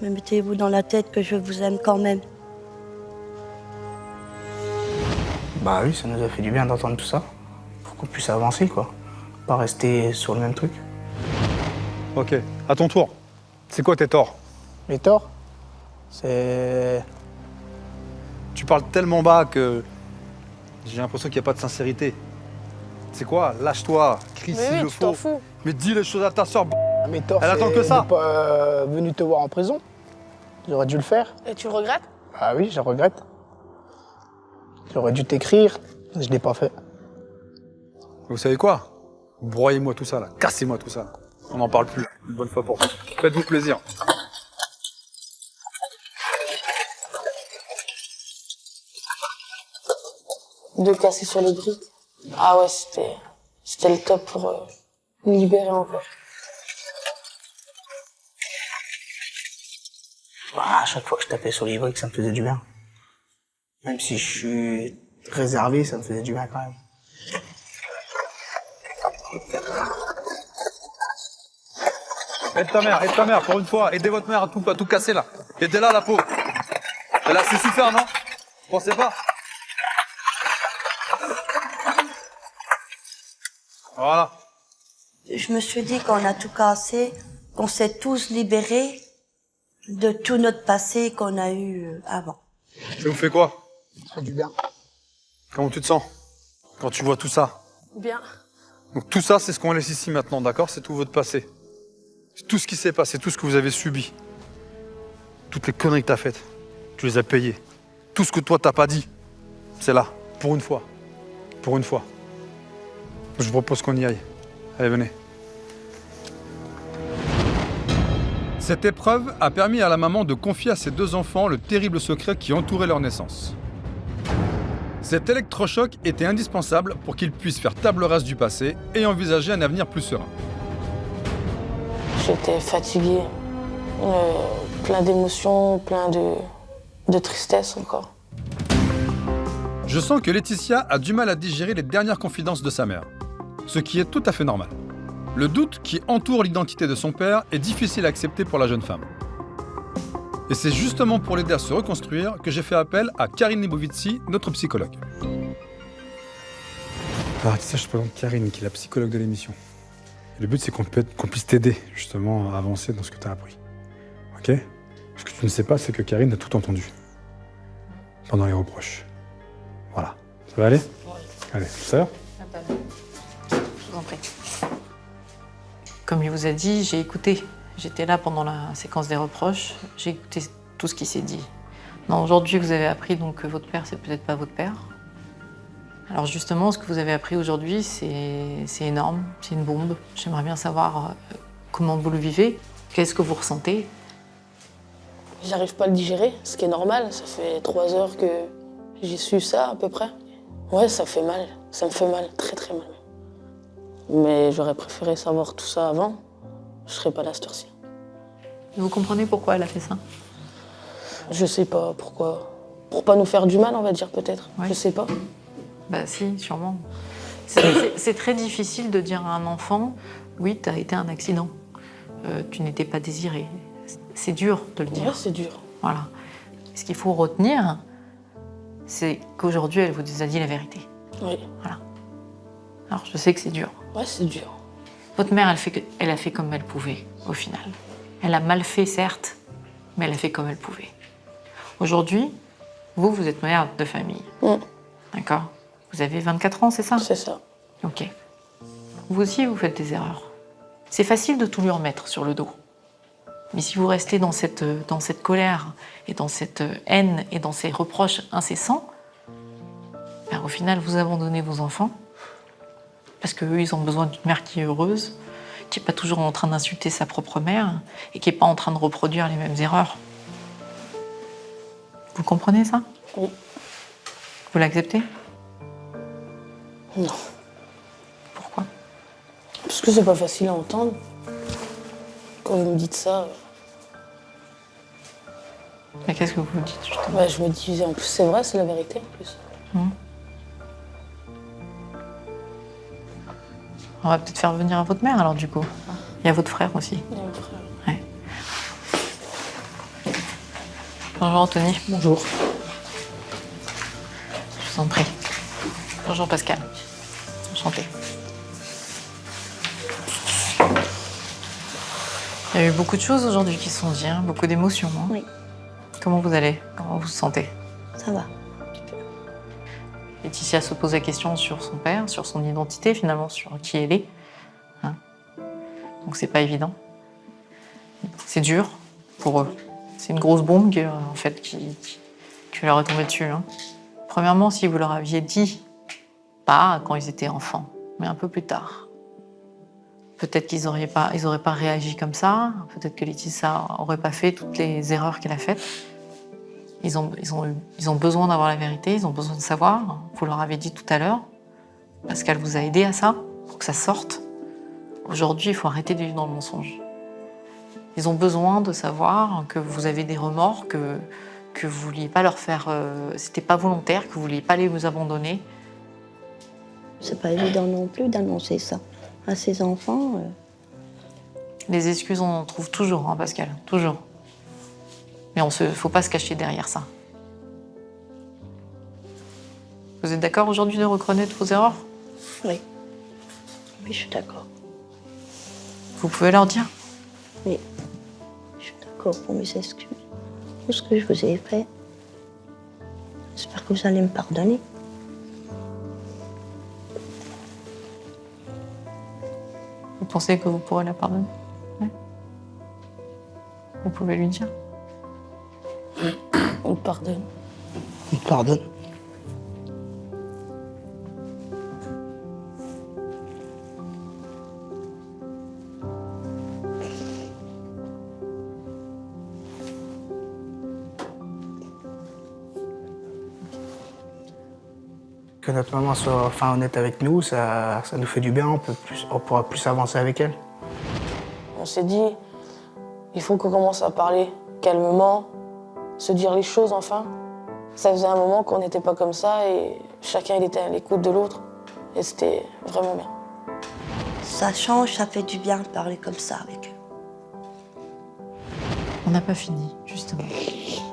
Mais mettez-vous dans la tête que je vous aime quand même. Bah oui, ça nous a fait du bien d'entendre tout ça. Pour qu'on puisse avancer, quoi. Pas rester sur le même truc. Ok, à ton tour. C'est quoi tes torts? Les torts, c'est... Tu parles tellement bas que J'ai l'impression qu'il n'y a pas de sincérité. C'est quoi? Lâche-toi, crie Mais s'il oui, le tu t'en faut. fous. Mais dis les choses à ta soeur. Mais tort, Elle attend que ça. n'est pas venu te voir en prison. J'aurais dû le faire. Et tu le regrettes? Ah oui, je regrette. J'aurais dû t'écrire, je l'ai pas fait. Vous savez quoi? Broyez-moi tout ça là, cassez-moi tout ça. On n'en parle plus, une bonne fois pour toutes. Faites-vous plaisir. De casser sur les briques. Ah ouais, c'était le top pour libérer encore. Bah, à chaque fois que je tapais sur les briques, ça me faisait du bien. Même si je suis réservé, ça me faisait du bien quand même. Aide ta mère, pour une fois. Aidez votre mère à tout casser là. Aidez-la, la peau. Elle a assez souffert, non? Vous pensez pas? Voilà. Je me suis dit qu'on a tout cassé, qu'on s'est tous libérés de tout notre passé qu'on a eu avant. Ça vous fait quoi? Ça fait du bien. Comment tu te sens quand tu vois tout ça? Bien. Donc tout ça, c'est ce qu'on laisse ici maintenant, d'accord? C'est tout votre passé. C'est tout ce qui s'est passé, tout ce que vous avez subi. Toutes les conneries que t'as faites, tu les as payées. Tout ce que toi, t'as pas dit, c'est là, pour une fois. Pour une fois. Je vous propose qu'on y aille. Allez, venez. Cette épreuve a permis à la maman de confier à ses deux enfants le terrible secret qui entourait leur naissance. Cet électrochoc était indispensable pour qu'ils puissent faire table rase du passé et envisager un avenir plus serein. J'étais fatiguée, plein d'émotions, plein de tristesse encore. Je sens que Laetitia a du mal à digérer les dernières confidences de sa mère, ce qui est tout à fait normal. Le doute qui entoure l'identité de son père est difficile à accepter pour la jeune femme. Et c'est justement pour l'aider à se reconstruire que j'ai fait appel à Karine Libovici, notre psychologue. Alors, tu sais, je te présente Karine, qui est la psychologue de l'émission. Le but, c'est qu'on puisse t'aider, justement, à avancer dans ce que tu as appris. Ok? Ce que tu ne sais pas, c'est que Karine a tout entendu. Pendant les reproches. Voilà. Ça va aller? Oui. Allez, tout à l'heure. Je vous en prie. Comme il vous a dit, j'ai écouté. J'étais là pendant la séquence des reproches. J'ai écouté tout ce qui s'est dit. Non, aujourd'hui, vous avez appris donc que votre père, c'est peut-être pas votre père. Alors justement, ce que vous avez appris aujourd'hui, c'est énorme, c'est une bombe. J'aimerais bien savoir comment vous le vivez, qu'est-ce que vous ressentez. J'arrive pas à le digérer, ce qui est normal. Ça fait 3 heures que j'ai su ça, à peu près. Ouais, ça fait mal. Ça me fait mal, très très mal. Mais j'aurais préféré savoir tout ça avant. Je serais pas là à cette heure-ci. Vous comprenez pourquoi elle a fait ça? Je sais pas pourquoi. Pour pas nous faire du mal, on va dire peut-être. Ouais. Je sais pas. Bah si, sûrement. C'est très difficile de dire à un enfant, oui, t'as été un accident. Tu n'étais pas désiré. C'est dur de le dire. Ouais, c'est dur. Voilà. Ce qu'il faut retenir, c'est qu'aujourd'hui, elle vous a dit la vérité. Oui. Voilà. Alors, je sais que c'est dur. Ouais, c'est dur. Votre mère, elle a fait comme elle pouvait, au final. Elle a mal fait, certes, mais elle a fait comme elle pouvait. Aujourd'hui, vous êtes mère de famille. D'accord? Vous avez 24 ans, c'est ça? C'est ça. Ok. Vous aussi, vous faites des erreurs. C'est facile de tout lui remettre sur le dos. Mais si vous restez dans cette colère et dans cette haine et dans ces reproches incessants, ben, au final, vous abandonnez vos enfants parce qu'eux, ils ont besoin d'une mère qui est heureuse, qui n'est pas toujours en train d'insulter sa propre mère et qui n'est pas en train de reproduire les mêmes erreurs. Vous comprenez ça? Oui. Vous l'acceptez? Non. Pourquoi? Parce que c'est pas facile à entendre. Quand vous me dites ça... Mais qu'est-ce que vous dites, justement? Bah, je me disais, en plus, c'est vrai, c'est la vérité, en plus. On va peut-être faire venir votre mère, alors, du coup. Il y a votre frère aussi. Il y a mon frère. Ouais. Bonjour, Anthony. Bonjour. Je vous en prie. Bonjour, Pascal. Enchantée. Il y a eu beaucoup de choses aujourd'hui qui se sont dites, hein, beaucoup d'émotions. Hein. Oui. Comment vous allez? Comment vous vous sentez? Ça va. Et Laetitia se pose la question sur son père, sur son identité finalement, sur qui elle est. Hein. Donc c'est pas évident. C'est dur pour eux. C'est une grosse bombe en fait, qui leur est tombée dessus. Hein. Premièrement, si vous leur aviez dit, pas quand ils étaient enfants, mais un peu plus tard, peut-être qu'ils n'auraient pas réagi comme ça, peut-être que Laetitia n'aurait pas fait toutes les erreurs qu'elle a faites. Ils ont besoin d'avoir la vérité, ils ont besoin de savoir. Vous leur avez dit tout à l'heure, Pascal vous a aidé à ça, pour que ça sorte. Aujourd'hui, il faut arrêter de vivre dans le mensonge. Ils ont besoin de savoir que vous avez des remords, que vous vouliez pas leur faire... c'était pas volontaire, que vous vouliez pas les abandonner. C'est pas évident non plus d'annoncer ça à ses enfants. Les excuses, on en trouve toujours, hein, Pascal, toujours. Mais faut pas se cacher derrière ça. Vous êtes d'accord aujourd'hui de reconnaître vos erreurs? Oui. Oui, je suis d'accord. Vous pouvez leur dire? Oui. Je suis d'accord pour mes excuses. Tout ce que je vous ai fait. J'espère que vous allez me pardonner. Vous pensez que vous pourrez la pardonner? Oui. Vous pouvez lui dire? On te pardonne. On te pardonne. Que notre maman soit enfin honnête avec nous, ça nous fait du bien, on pourra plus avancer avec elle. On s'est dit, il faut qu'on commence à parler calmement, se dire les choses enfin. Ça faisait un moment qu'on n'était pas comme ça et chacun il était à l'écoute de l'autre. Et c'était vraiment bien. Ça change, ça fait du bien de parler comme ça avec eux. On n'a pas fini, justement.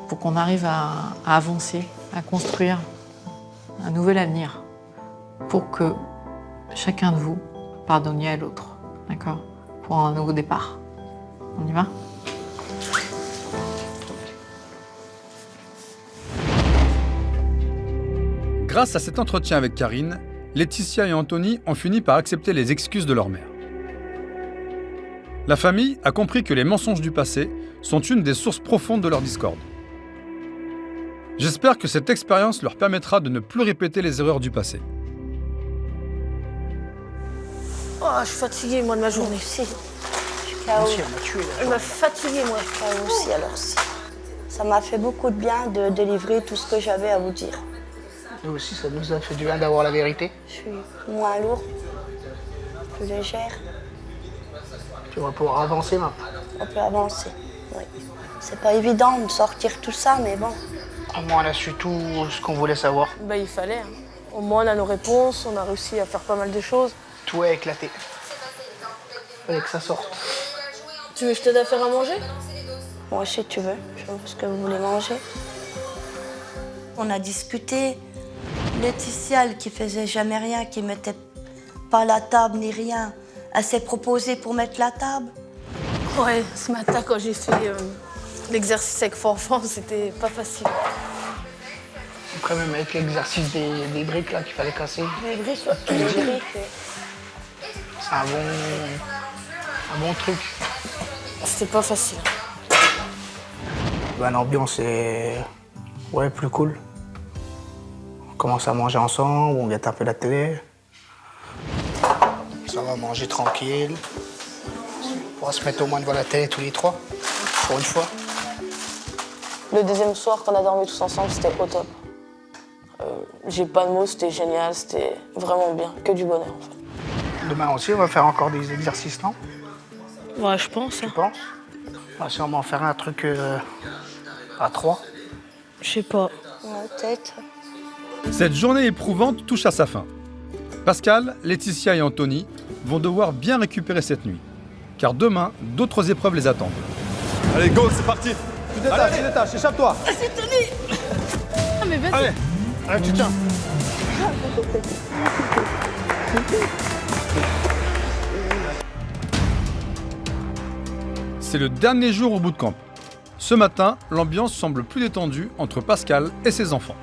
Pour qu'on arrive à avancer, à construire un nouvel avenir. Pour que chacun de vous pardonniez à l'autre. D'accord? Pour un nouveau départ. On y va? Grâce à cet entretien avec Karine, Laetitia et Anthony ont fini par accepter les excuses de leur mère. La famille a compris que les mensonges du passé sont une des sources profondes de leur discorde. J'espère que cette expérience leur permettra de ne plus répéter les erreurs du passé. Oh, je suis fatiguée, moi, de ma journée. Si. Je suis KO. Aussi, elle m'a tué, là. Elle m'a fatiguée, moi. KO aussi, alors si. Ça m'a fait beaucoup de bien de délivrer tout ce que j'avais à vous dire. Nous aussi, ça nous a fait du bien d'avoir la vérité. Je suis moins lourde, plus légère. Tu vas pouvoir avancer maintenant. On peut avancer, oui. C'est pas évident de sortir tout ça, mais bon. Au moins, on a su tout ce qu'on voulait savoir. Bah, il fallait. Hein. Au moins, on a nos réponses, on a réussi à faire pas mal de choses. Tout a éclaté. Fallait que ça sorte. Tu veux que je t'aide à faire à manger? Moi, si tu veux, je vois ce que vous voulez manger. On a discuté. Laetitia, elle qui faisait jamais rien, qui mettait pas la table ni rien, elle s'est proposée pour mettre la table. Ouais, ce matin, quand j'ai fait l'exercice avec Fanfan, c'était pas facile. Après, même avec l'exercice des briques là qu'il fallait casser. Les briques, les briques. C'est un bon truc. C'était pas facile. Bah, l'ambiance est plus cool. On commence à manger ensemble, on vient taper la télé. Ça va manger tranquille. On pourra se mettre au moins devant la télé tous les trois, pour une fois. Le deuxième soir qu'on a dormi tous ensemble, c'était au top. J'ai pas de mots, c'était génial, c'était vraiment bien, que du bonheur en fait. Demain aussi, on va faire encore des exercices, non? Ouais, je pense. Tu penses? On va sûrement faire un truc à 3. Je sais pas. Ouais, peut-être. Cette journée éprouvante touche à sa fin. Pascal, Laetitia et Anthony vont devoir bien récupérer cette nuit. Car demain, d'autres épreuves les attendent. Allez, go, c'est parti. Tu détaches, échappe-toi. C'est Tony. Ah, mais vas-y. Allez, tu tiens. C'est le dernier jour au bootcamp. Ce matin, l'ambiance semble plus détendue entre Pascal et ses enfants.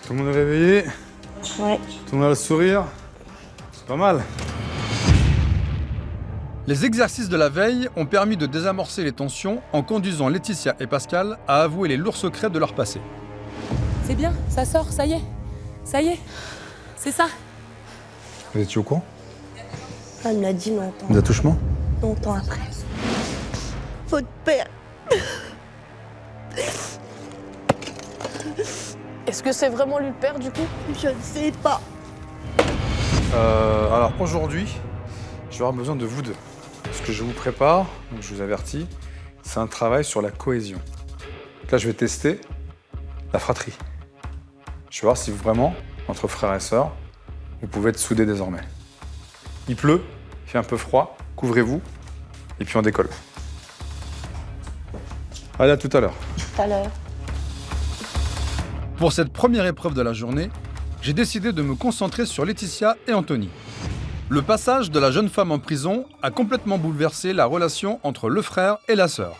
Tout le monde est réveillé. Ouais. Tout le monde a le sourire. C'est pas mal. Les exercices de la veille ont permis de désamorcer les tensions en conduisant Laetitia et Pascal à avouer les lourds secrets de leur passé. C'est bien, ça sort, ça y est. Ça y est. C'est ça. Vous étiez au courant? Elle me l'a dit longtemps. Des attouchements? Longtemps après. Votre père. Est-ce que c'est vraiment lui le père du coup? Je ne sais pas. Alors aujourd'hui, je vais avoir besoin de vous deux. Ce que je vous prépare, donc je vous avertis, c'est un travail sur la cohésion. Donc là, je vais tester la fratrie. Je vais voir si vraiment, entre frères et sœurs, vous pouvez être soudés désormais. Il pleut, il fait un peu froid, couvrez-vous, et puis on décolle. Allez, à tout à l'heure. Tout à l'heure. Pour cette première épreuve de la journée, j'ai décidé de me concentrer sur Laetitia et Anthony. Le passage de la jeune femme en prison a complètement bouleversé la relation entre le frère et la sœur.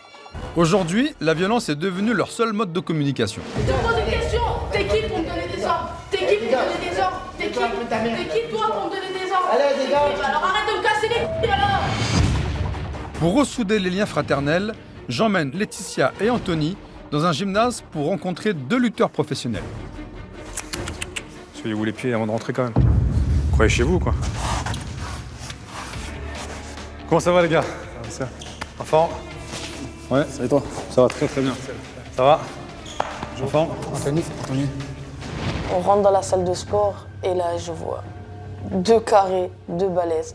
Aujourd'hui, la violence est devenue leur seul mode de communication. Je te pose une question. T'es qui pour me donner des ordres? T'es qui pour me donner des ordres? T'es qui toi pour me donner des ordres? Allez, dégage. Alors arrête de me casser les couilles alors. Pour ressouder les liens fraternels, j'emmène Laetitia et Anthony dans un gymnase pour rencontrer 2 lutteurs professionnels. Soyez-vous les pieds avant de rentrer quand même. Croyez chez vous, quoi. Comment ça va, les gars? Ça va, en forme? Ouais, ça va et toi? Ça va très très bien. Ça va? En forme? Anthony? On rentre dans la salle de sport et là je vois 2 carrés, 2 balaises.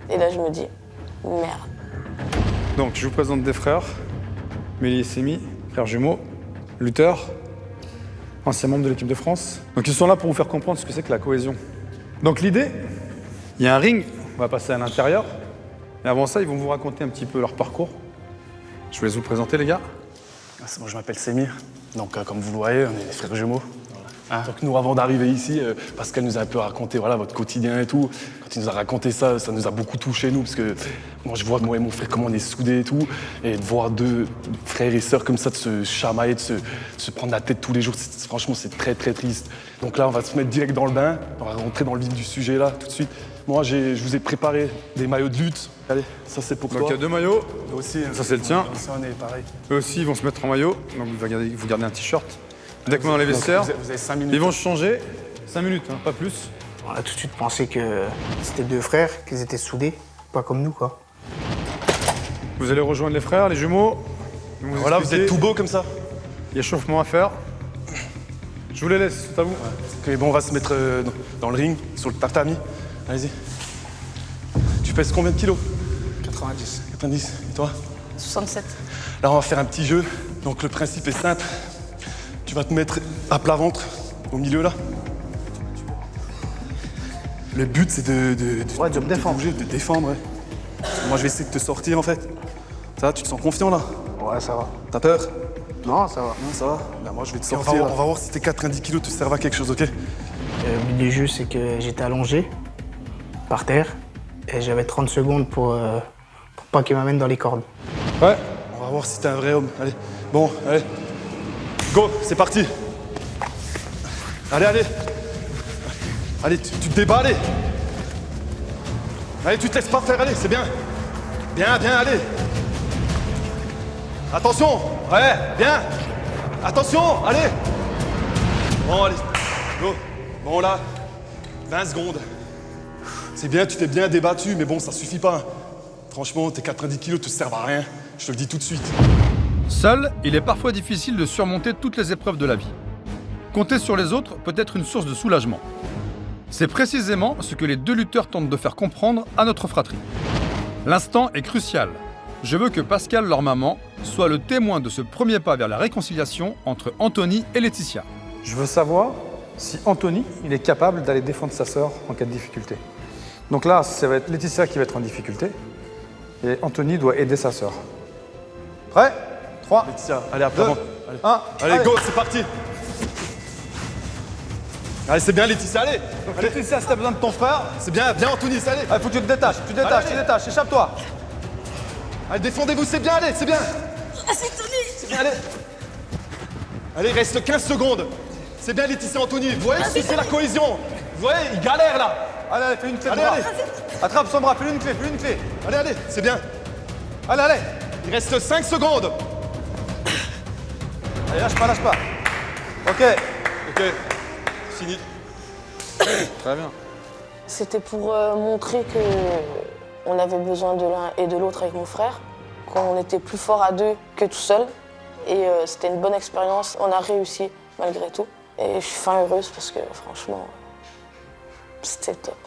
Et là je me dis, merde. Donc, je vous présente des frères. Mélie et Sémi, frères jumeaux, lutteurs, anciens membres de l'équipe de France. Donc, ils sont là pour vous faire comprendre ce que c'est que la cohésion. Donc, l'idée, il y a un ring, on va passer à l'intérieur. Et avant ça, ils vont vous raconter un petit peu leur parcours. Je vous laisse vous présenter, les gars. Moi, je m'appelle Sémi. Donc, comme vous le voyez, on est des frères jumeaux. Donc, nous, avant d'arriver ici, Pascal nous a un peu raconté votre quotidien et tout. Quand il nous a raconté ça, ça nous a beaucoup touché, nous, parce que moi, je vois, moi et mon frère, comment on est soudés et tout. Et de voir 2 frères et sœurs comme ça, de se chamailler, de se prendre la tête tous les jours, franchement, c'est très, très triste. Donc là, on va se mettre direct dans le bain. On va rentrer dans le vif du sujet, là, tout de suite. Moi, je vous ai préparé des maillots de lutte. Allez, ça, c'est pour toi. Donc, il y a 2 maillots. Nous aussi, Ça, c'est le tien. Ça, on est pareil. Eux aussi, ils vont se mettre en maillot. Donc, vous gardez un t-shirt. Dès que dans les vestiaires, vous avez 5 minutes. ils vont se changer. 5 minutes, hein, pas plus. On a tout de suite pensé que c'était 2 frères, qu'ils étaient soudés, pas comme nous, quoi. Vous allez rejoindre les frères, les jumeaux. Voilà, vous êtes tout beaux comme ça. Il y a échauffement à faire. Je vous les laisse, c'est à vous. Ok, bon, on va se mettre dans le ring, sur le tatami. Allez-y. Tu pèses combien de kilos? 90. 90. Et toi? 67. Là, on va faire un petit jeu. Donc, le principe est simple. Tu vas te mettre à plat ventre, au milieu, là. Le but, c'est de défendre. bouger, de défendre, ouais. Moi, je vais essayer de te sortir, en fait. Ça va, tu te sens confiant, là? Ouais, ça va. T'as peur? Non, ça va. Non, ça va. Ben, moi, je vais te sortir. On va voir si tes 90 kilos te servent à quelque chose, ok? Le but du jeu, c'est que j'étais allongé, par terre, et j'avais 30 secondes pour pas qu'il m'amène dans les cordes. Ouais. On va voir si t'es un vrai homme. Allez. Bon, allez. Go, c'est parti. Allez, allez. Allez, tu te débats, allez. Allez, tu te laisses pas faire, allez, c'est bien. Bien, bien, allez. Attention, ouais, bien. Attention, allez. Bon, allez, go. Bon, là, 20 secondes. C'est bien, tu t'es bien débattu, mais bon, ça suffit pas. Franchement, tes 90 kilos te servent à rien. Je te le dis tout de suite. Seul, il est parfois difficile de surmonter toutes les épreuves de la vie. Compter sur les autres peut être une source de soulagement. C'est précisément ce que les 2 lutteurs tentent de faire comprendre à notre fratrie. L'instant est crucial. Je veux que Pascal, leur maman, soit le témoin de ce premier pas vers la réconciliation entre Anthony et Laetitia. Je veux savoir si Anthony, il est capable d'aller défendre sa sœur en cas de difficulté. Donc là, ça va être Laetitia qui va être en difficulté. Et Anthony doit aider sa sœur. Prêt? 3, Laetitia, allez, après 2, avant. 1, Allez, go, c'est parti. Allez, c'est bien, Laetitia, allez. Donc Laetitia, si t'as besoin de ton frère, C'est bien, bien, Anthony, allez. il faut que tu te détaches, Allez. échappe-toi. Allez, défendez-vous, c'est bien, allez, c'est bien. Ah, c'est Tony. C'est bien, allez. Allez, il reste 15 secondes. C'est bien Laetitia Anthony. Vous voyez, c'est la cohésion. Vous voyez, ils galèrent là. Allez, allez, fais une clé. Allez, bras. allez. Attrape son bras, fais-lui une clé, fais-lui une clé. Allez, allez, c'est bien. Allez, allez. Il reste 5 secondes. Allez, lâche pas. Ok. Ok, fini. Très bien. C'était pour montrer qu'on avait besoin de l'un et de l'autre avec mon frère, qu'on était plus fort à deux que tout seul. Et c'était une bonne expérience, on a réussi malgré tout. Et je suis fin heureuse parce que franchement, c'était top.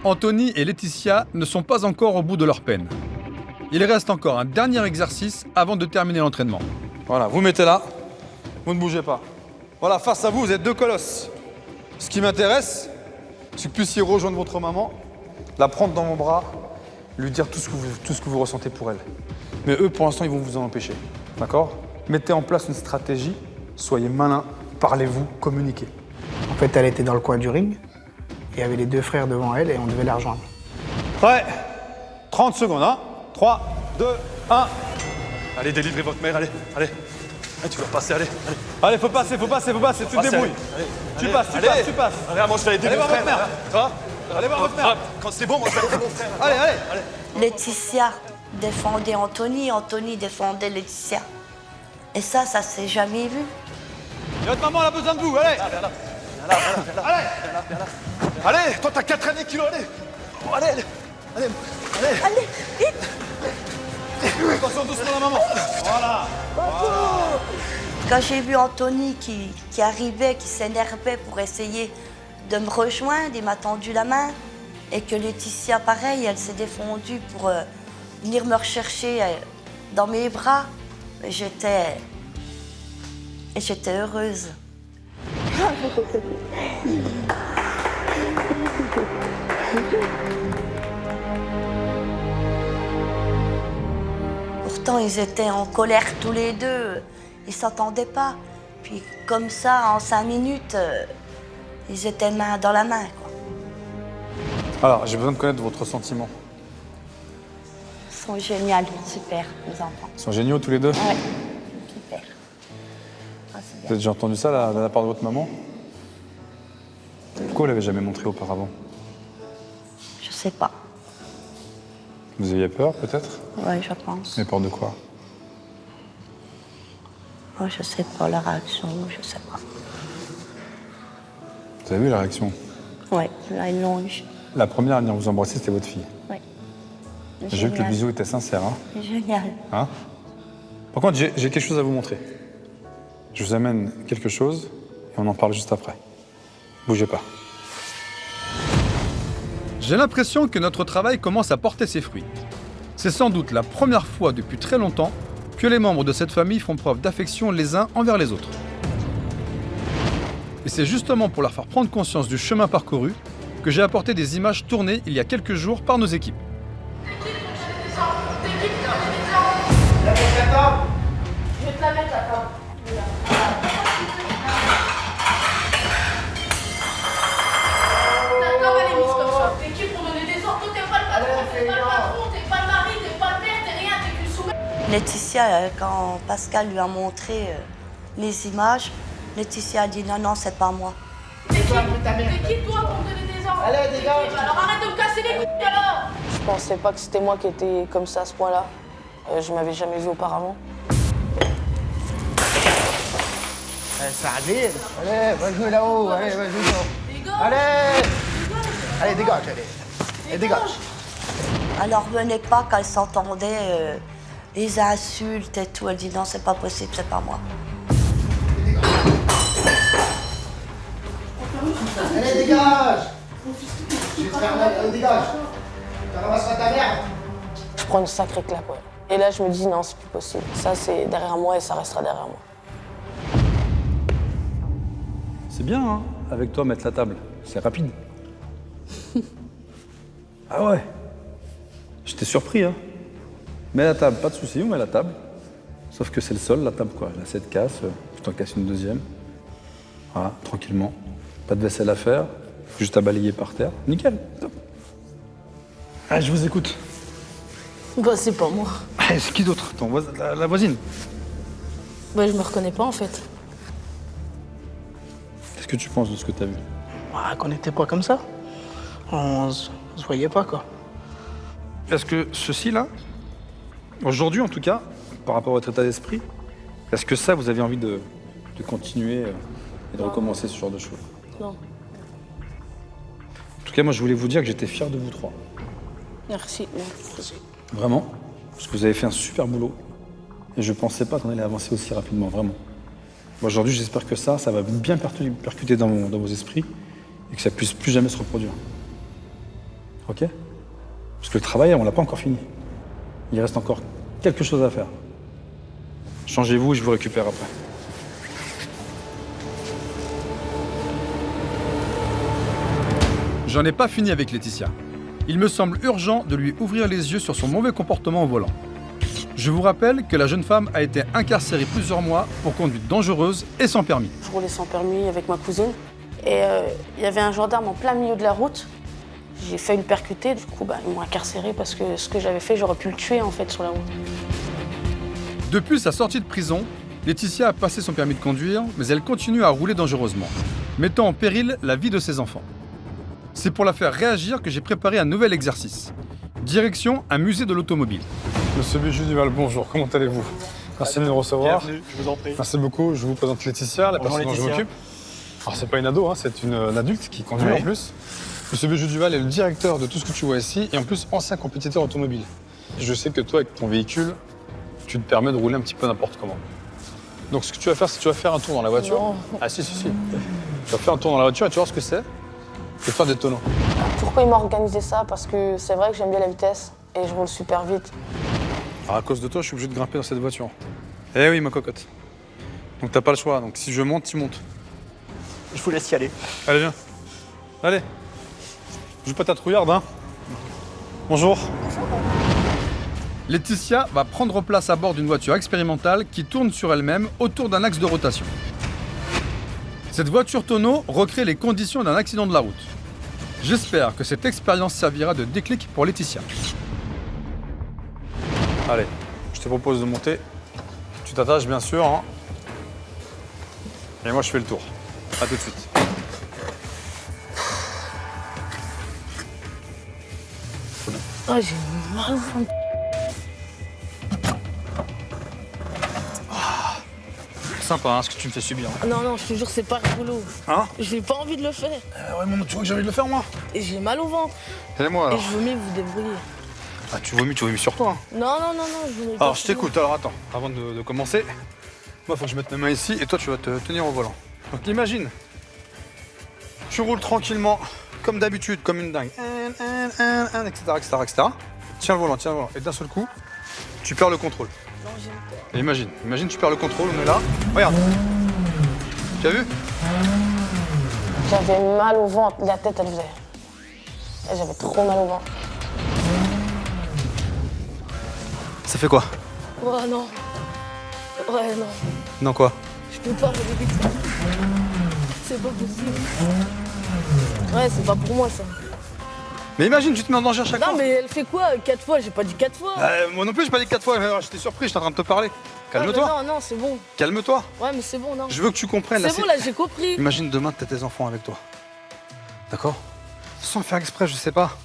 Anthony et Laetitia ne sont pas encore au bout de leur peine. Il reste encore un dernier exercice avant de terminer l'entraînement. Voilà, vous mettez là. Vous ne bougez pas. Voilà, face à vous, vous êtes deux colosses. Ce qui m'intéresse, c'est que vous puissiez rejoindre votre maman, la prendre dans vos bras, lui dire tout ce que vous ressentez pour elle. Mais eux, pour l'instant, ils vont vous en empêcher. D'accord? Mettez en place une stratégie, soyez malins, parlez-vous, communiquez. En fait, elle était dans le coin du ring. Il y avait les 2 frères devant elle et on devait la rejoindre. Prêt? 30 secondes, hein? 3, 2, 1. Allez, délivrez votre mère, allez. Allez, tu vas passer, allez. Allez, faut passer, tu te débrouilles. Tu passes. Allez, moi je vais aider Allez mon voir frère. votre mère. Ça va? Allez voir votre mère. Quand c'est bon, moi je vais aider mon frère. Allez. Laetitia défendait Anthony, Anthony défendait Laetitia. Et ça s'est jamais vu. Et votre maman, elle a besoin de vous, allez. Allez, toi t'as 90 kilos, allez. Oh, allez. Allez, vite! Attention, doucement la maman. Voilà. Quand j'ai vu Anthony qui arrivait, qui s'énervait pour essayer de me rejoindre, il m'a tendu la main. Et que Laetitia, pareil, elle s'est défendue pour venir me rechercher dans mes bras. J'étais heureuse. Pourtant, ils étaient en colère tous les deux. Ils s'entendaient pas. Puis comme ça, en 5 minutes, ils étaient main dans la main, quoi. Alors, j'ai besoin de connaître votre sentiment. Ils sont géniaux, super, les enfants. Ils sont géniaux tous les deux? Ouais, super. Ah, c'est bien. Vous avez déjà entendu ça de la part de votre maman? Pourquoi vous l'avez jamais montré auparavant? Je sais pas. Vous aviez peur, peut-être? Oui, je pense. Mais peur de quoi? Oh, je sais pas, la réaction, je sais pas. Vous avez vu la réaction? Oui, là, ils l'ont eu. La première à venir vous embrasser, c'était votre fille. Oui. J'ai vu que le bisou était sincère, hein? Génial. Hein? Par contre, j'ai quelque chose à vous montrer. Je vous amène quelque chose et on en parle juste après. Bougez pas. J'ai l'impression que notre travail commence à porter ses fruits. C'est sans doute la première fois depuis très longtemps que les membres de cette famille font preuve d'affection les uns envers les autres. Et c'est justement pour leur faire prendre conscience du chemin parcouru que j'ai apporté des images tournées il y a quelques jours par nos équipes. Je vais te la mettre là, attends. Ta table, elle est mise comme ça. T'es qui pour donner des ordres? Toi, t'es pas le patron, t'es pas le patron, t'es pas le mari, t'es pas le père, t'es rien, t'es qu'une soumise. Laetitia, quand Pascal lui a montré les images, Laetitia a dit non, c'est pas moi. T'es qui toi pour me donner des ordres? Allez, dégage. Alors arrête de me casser les couilles alors. Je pensais pas que c'était moi qui étais comme ça à ce point-là. Je m'avais jamais vu auparavant. Allez, va jouer là-haut, allez, va jouer là-haut. Allez, dégage, allez. Dégage. Alors venez pas quand elle s'entendait les insultes et tout. Elle dit non, c'est pas possible, c'est pas moi. Allez, dégage. Je vais te faire mal, allez, dégage. Tu ramasseras ta merde. Je prends une sacrée claque, ouais. Et là, je me dis non, c'est plus possible. Ça, c'est derrière moi et ça restera derrière moi. C'est bien, hein, avec toi, mettre la table. C'est rapide. Ah ouais. J'étais surpris, hein. Mets la table, pas de souci, on met la table. Sauf que c'est le sol, la table, quoi. Elle a 7 casses, je t'en casse une deuxième. Voilà, tranquillement. Pas de vaisselle à faire, juste à balayer par terre. Nickel, top. Ah, je vous écoute. Bah, c'est pas moi. Ah, c'est qui d'autre? La voisine. Bah, je me reconnais pas, en fait. que tu penses de ce que tu as vu? Bah, qu'on n'était pas comme ça. On se voyait pas, quoi. Est-ce que ceci là, aujourd'hui en tout cas, par rapport à votre état d'esprit, est-ce que ça vous avez envie de continuer et de recommencer ce genre de choses? Non. En tout cas, moi je voulais vous dire que j'étais fier de vous trois. Merci. Vraiment. Parce que vous avez fait un super boulot. Et je pensais pas qu'on allait avancer aussi rapidement, vraiment. Aujourd'hui, j'espère que ça va bien percuter dans vos esprits et que ça puisse plus jamais se reproduire. Ok? Parce que le travail, on l'a pas encore fini. Il reste encore quelque chose à faire. Changez-vous et je vous récupère après. J'en ai pas fini avec Laetitia. Il me semble urgent de lui ouvrir les yeux sur son mauvais comportement au volant. Je vous rappelle que la jeune femme a été incarcérée plusieurs mois pour conduite dangereuse et sans permis. Je roulais sans permis avec ma cousine et il y avait un gendarme en plein milieu de la route. J'ai failli le percuter, du coup ils m'ont incarcéré parce que ce que j'avais fait, j'aurais pu le tuer en fait sur la route. Depuis sa sortie de prison, Laetitia a passé son permis de conduire, mais elle continue à rouler dangereusement, mettant en péril la vie de ses enfants. C'est pour la faire réagir que j'ai préparé un nouvel exercice. Direction un musée de l'automobile. Monsieur Bijoux-Duval, bonjour, comment allez-vous? Merci de nous recevoir. Bienvenue, je vous en prie. Merci beaucoup, je vous présente Laetitia, la Bonjour, personne dont je Laetitia. m'occupe. Alors c'est pas une ado, hein, c'est une adulte qui conduit Oui. en plus. Monsieur Bijoux-Duval est le directeur de tout ce que tu vois ici et en plus ancien compétiteur automobile. Et je sais que toi, avec ton véhicule, tu te permets de rouler un petit peu n'importe comment. Donc ce que tu vas faire, c'est que tu vas faire un tour dans la voiture. Non. Ah si. Tu vas faire un tour dans la voiture et tu vas voir ce que c'est. Tu vas faire des tonneaux. Pourquoi il m'a organisé ça? Parce que c'est vrai que j'aime bien la vitesse et je roule super vite. Alors à cause de toi, je suis obligé de grimper dans cette voiture. Eh oui, ma cocotte. Donc t'as pas le choix. Donc si je monte, tu montes. Je vous laisse y aller. Allez, viens. Allez. Joue pas ta trouillarde, hein. Bonjour. Laetitia va prendre place à bord d'une voiture expérimentale qui tourne sur elle-même autour d'un axe de rotation. Cette voiture tonneau recrée les conditions d'un accident de la route. J'espère que cette expérience servira de déclic pour Laetitia. Allez, je te propose de monter. Tu t'attaches bien sûr, hein. Et moi je fais le tour. À tout de suite. Oh, j'ai mal au ventre. Sympa, hein, ce que tu me fais subir. Non, je te jure, c'est pas rigolo. Hein? J'ai pas envie de le faire. Ouais, maman, tu vois que j'ai envie de le faire, moi. Et j'ai mal au ventre. Et moi, Et alors. je veux mieux vous débrouiller. Ah, tu vomis sur toi. Hein. Non, je voulais pas. Alors, je t'écoute. Alors, attends, avant de commencer, moi, faut que je mette mes mains ici et toi, tu vas te tenir au volant. Donc, imagine, tu roules tranquillement, comme d'habitude, comme une dingue, etc. Tiens le volant. Et d'un seul coup, tu perds le contrôle. Non, j'ai peur. Et imagine, tu perds le contrôle, on est là. Regarde. Tu as vu? J'avais mal au ventre, la tête elle faisait. Et j'avais trop mal au ventre. Ça fait quoi? Oh non. Ouais, non. Non, quoi? Je peux pas aller vite. C'est pas possible. Ouais, c'est pas pour moi ça. Mais imagine, tu te mets en danger à chaque fois. Non, mais elle fait quoi 4 fois? J'ai pas dit 4 fois. Moi non plus, j'ai pas dit 4 fois. J'étais surpris, j'étais en train de te parler. Calme-toi. Non, c'est bon. Calme-toi. Ouais, mais c'est bon, non. Je veux que tu comprennes. C'est bon, là, j'ai compris. Imagine demain, t'as tes enfants avec toi. D'accord? Sans faire exprès, je sais pas.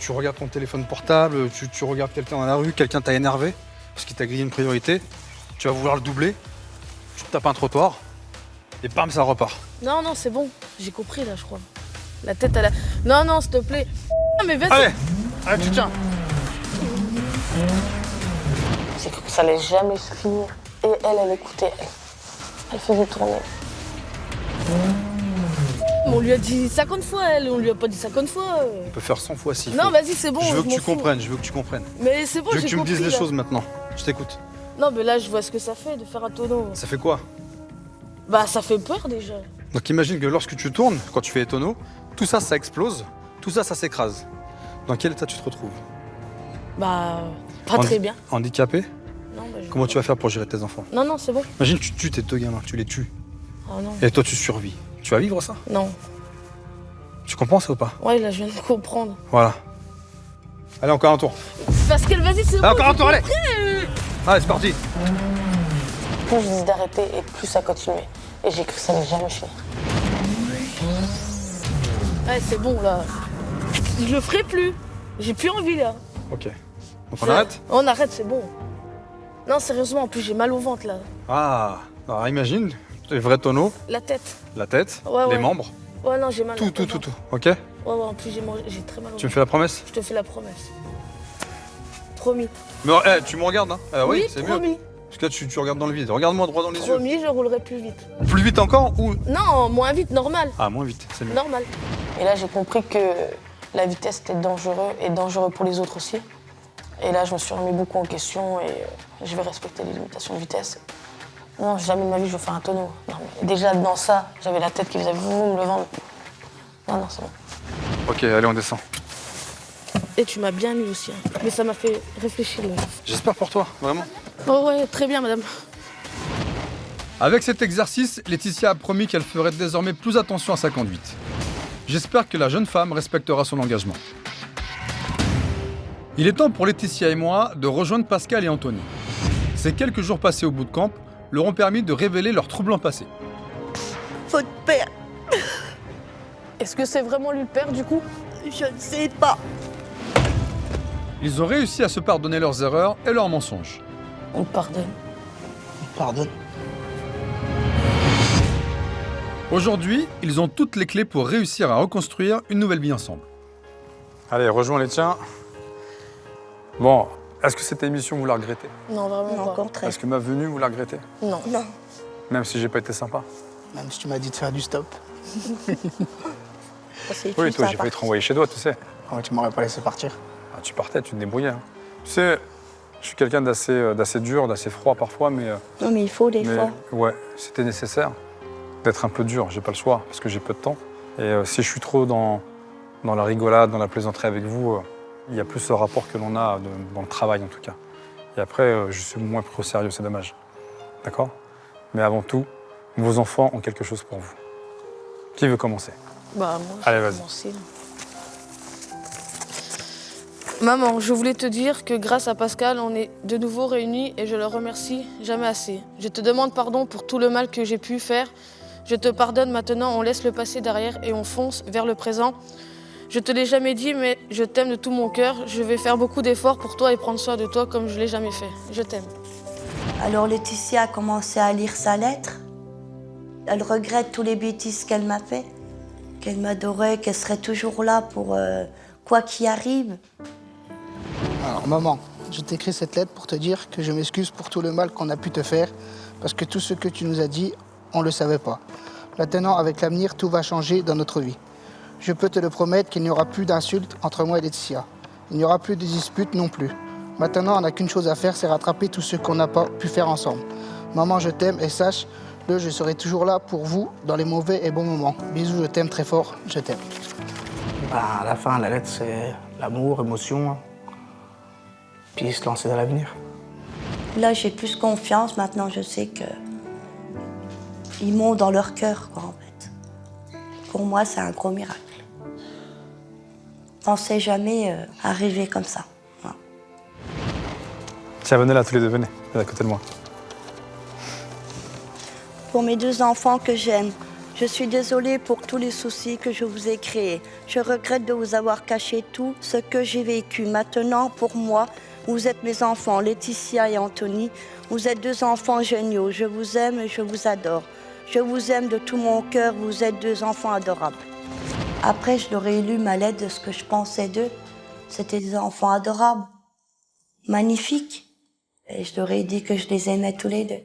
Tu regardes ton téléphone portable, tu regardes quelqu'un dans la rue, quelqu'un t'a énervé parce qu'il t'a grillé une priorité. Tu vas vouloir le doubler. Tu te tapes un trottoir. Et bam, ça repart. Non, c'est bon. J'ai compris, là, je crois. La tête, elle a... Non, s'il te plaît. Non, mais vas-y. Allez, tu tiens. J'ai cru que ça allait jamais se finir. Et elle écoutait. Elle faisait tourner. On lui a dit 50 fois, elle. On lui a pas dit 50 fois. On peut faire 100 fois si. Non, vas-y, c'est bon. Je veux que m'en tu fous. comprennes. Mais c'est bon, Je veux que j'ai tu me compris. dises les là. choses maintenant. Je t'écoute. Non, mais là, je vois ce que ça fait de faire un tonneau. Ça fait quoi? Bah, ça fait peur déjà. Donc imagine que lorsque tu tournes, quand tu fais les tonneaux, tout ça, ça explose, tout ça, ça s'écrase. Dans quel état tu te retrouves? Bah, pas très bien. Handicapé? Non, bah, je... Comment tu vas faire pour gérer tes enfants? Non, c'est bon. Imagine tu tues tes 2 gamins, tu les tues. Oh non. Et toi tu survis. Tu vas vivre ça? Non. Tu comprends ça ou pas? Ouais, là, je viens de comprendre. Voilà. Allez, encore un tour. Parce qu'elle, vas-y, c'est bon. Allez, encore un j'ai tour, allez. compris. Allez, c'est parti. Plus je dis d'arrêter et plus ça continuait. Et j'ai cru que ça n'allait jamais finir. Ouais, c'est bon, là. Je le ferai plus. J'ai plus envie, là. Ok. Donc on arrête? On arrête, c'est bon. Non, sérieusement, en plus, j'ai mal au ventre, là. Ah, alors imagine, les vrais tonneaux, La tête. la tête, Ouais, les ouais. membres, Ouais, non, j'ai mal. tout, ok? Ouais, en plus, j'ai très mal au ventre. Tu me fais la promesse? Je te fais la promesse. Promis. Mais tu me regardes, hein? Ah oui, c'est mieux. promis. Parce que là, tu regardes dans le vide. Regarde-moi droit dans les yeux. Promis, je roulerai plus vite. Plus vite encore ou... Non, moins vite, normal. Ah, moins vite, c'est mieux. Normal. Et là, j'ai compris que la vitesse était dangereux et dangereux pour les autres aussi. Et là, je me suis remis beaucoup en question et je vais respecter les limitations de vitesse. Non, jamais de ma vie, je vais faire un tonneau. Non, mais déjà, dans ça, j'avais la tête qui faisait vroom, le ventre. Non, c'est bon. Ok, allez, on descend. Et tu m'as bien mis aussi, hein. Mais ça m'a fait réfléchir, là. J'espère pour toi, vraiment. Oh ouais, très bien, madame. Avec cet exercice, Laetitia a promis qu'elle ferait désormais plus attention à sa conduite. J'espère que la jeune femme respectera son engagement. Il est temps pour Laetitia et moi de rejoindre Pascal et Anthony. Ces quelques jours passés au bootcamp leur ont permis de révéler leur troublant passé. Votre père, Est-ce que c'est vraiment lui le père, du coup? je ne sais pas. Ils ont réussi à se pardonner leurs erreurs et leurs mensonges. On te pardonne. Pardonne. Aujourd'hui, ils ont toutes les clés pour réussir à reconstruire une nouvelle vie ensemble. Allez, rejoins les tiens. Bon, est-ce que cette émission, vous la regrettez? Non, vraiment Non, pas. au contraire. Est-ce que ma venue, vous la regrettez? Non. Non. Même si j'ai pas été sympa? Même si tu m'as dit de faire du stop. Oui, toi, j'ai failli te renvoyer chez toi, tu sais. Ouais, tu m'aurais pas laissé partir. Ah, tu partais, tu te débrouillais. Hein. Tu sais, je suis quelqu'un d'assez dur, d'assez froid parfois, mais... Non, mais il faut des fois. Ouais, c'était nécessaire d'être un peu dur. J'ai pas le choix, parce que j'ai peu de temps. Et si je suis trop dans la rigolade, dans la plaisanterie avec vous, il y a plus ce rapport que l'on a dans le travail, en tout cas. Et après, je suis moins pris au sérieux, c'est dommage. D'accord? Mais avant tout, vos enfants ont quelque chose pour vous. Qui veut commencer? Bah, moi, Allez, je vais vas-y. commencer. Maman, je voulais te dire que grâce à Pascal, on est de nouveau réunis et je le remercie jamais assez. Je te demande pardon pour tout le mal que j'ai pu faire. Je te pardonne maintenant, on laisse le passé derrière et on fonce vers le présent. Je te l'ai jamais dit, mais je t'aime de tout mon cœur. Je vais faire beaucoup d'efforts pour toi et prendre soin de toi comme je l'ai jamais fait. Je t'aime. Alors Laetitia a commencé à lire sa lettre. Elle regrette tous les bêtises qu'elle m'a fait, qu'elle m'adorait, qu'elle serait toujours là pour quoi qu'il arrive. Alors, maman, je t'écris cette lettre pour te dire que je m'excuse pour tout le mal qu'on a pu te faire, parce que tout ce que tu nous as dit, on ne le savait pas. Maintenant, avec l'avenir, tout va changer dans notre vie. Je peux te le promettre qu'il n'y aura plus d'insultes entre moi et Laetitia. Il n'y aura plus de disputes non plus. Maintenant, on n'a qu'une chose à faire, c'est rattraper tout ce qu'on n'a pas pu faire ensemble. Maman, je t'aime et sache-le, je serai toujours là pour vous dans les mauvais et bons moments. Bisous, je t'aime très fort, je t'aime. Bah, à la fin, la lettre, c'est l'amour, émotion, puis se lancer dans l'avenir. Là, j'ai plus confiance. Maintenant, je sais que ils m'ont dans leur cœur, quoi, en fait. Pour moi, c'est un gros miracle. On ne sait jamais arriver comme ça. Voilà. Tiens, venez là, tous les deux, venez à côté de moi. Pour mes deux enfants que j'aime, je suis désolée pour tous les soucis que je vous ai créés. Je regrette de vous avoir caché tout ce que j'ai vécu. Maintenant, pour moi, vous êtes mes enfants, Laetitia et Anthony. Vous êtes deux enfants géniaux. Je vous aime et je vous adore. Je vous aime de tout mon cœur. Vous êtes deux enfants adorables. Après, je leur ai lu ma lettre de ce que je pensais d'eux. C'était des enfants adorables, magnifiques. Et je leur ai dit que je les aimais tous les deux.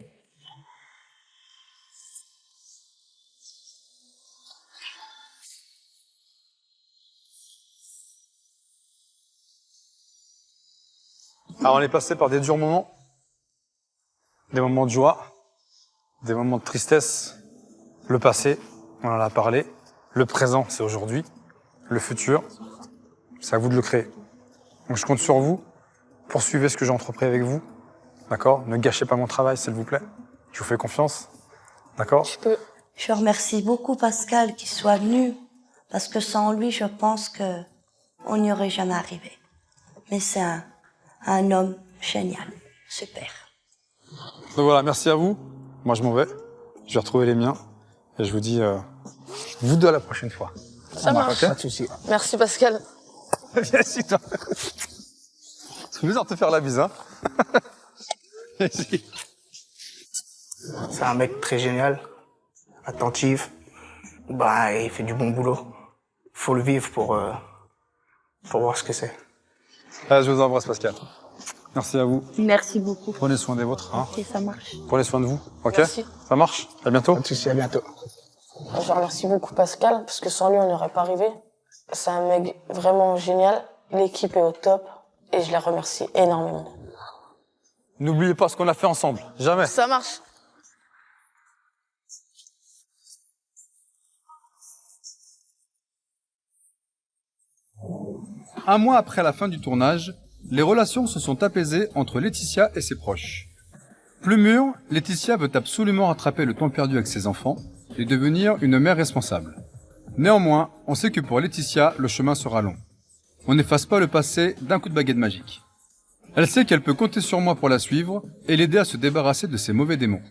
Alors, on est passé par des durs moments, des moments de joie, des moments de tristesse, le passé, on en a parlé, le présent, c'est aujourd'hui, le futur, c'est à vous de le créer. Donc je compte sur vous, poursuivez ce que j'ai entrepris avec vous, d'accord? Ne gâchez pas mon travail, s'il vous plaît, je vous fais confiance, d'accord? Je remercie beaucoup Pascal qu'il soit venu, parce que sans lui, je pense qu'on n'y aurait jamais arrivé. Mais c'est un homme génial, super. Donc voilà, merci à vous. Moi, je m'en vais. Je vais retrouver les miens. Et je vous dis, vous deux à la prochaine fois. Ça marche. Pas de souci. Merci Pascal. Viens ici, toi. C'est plaisir de te faire la bise, hein. Viens ici. C'est un mec très génial, attentif. Bah, il fait du bon boulot. Faut le vivre pour voir ce que c'est. Allez, je vous embrasse, Pascal. Merci à vous. Merci beaucoup. Prenez soin des vôtres. Hein. Ok, ça marche. Prenez soin de vous. Ok. Merci. Ça marche. À bientôt. Pas de souci, à bientôt. Je remercie beaucoup Pascal, parce que sans lui, on n'y aurait pas arrivé. C'est un mec vraiment génial. L'équipe est au top. Et je la remercie énormément. N'oubliez pas ce qu'on a fait ensemble. Jamais. Ça marche. Un mois après la fin du tournage, les relations se sont apaisées entre Laetitia et ses proches. Plus mûre, Laetitia veut absolument rattraper le temps perdu avec ses enfants et devenir une mère responsable. Néanmoins, on sait que pour Laetitia, le chemin sera long. On n'efface pas le passé d'un coup de baguette magique. Elle sait qu'elle peut compter sur moi pour la suivre et l'aider à se débarrasser de ses mauvais démons.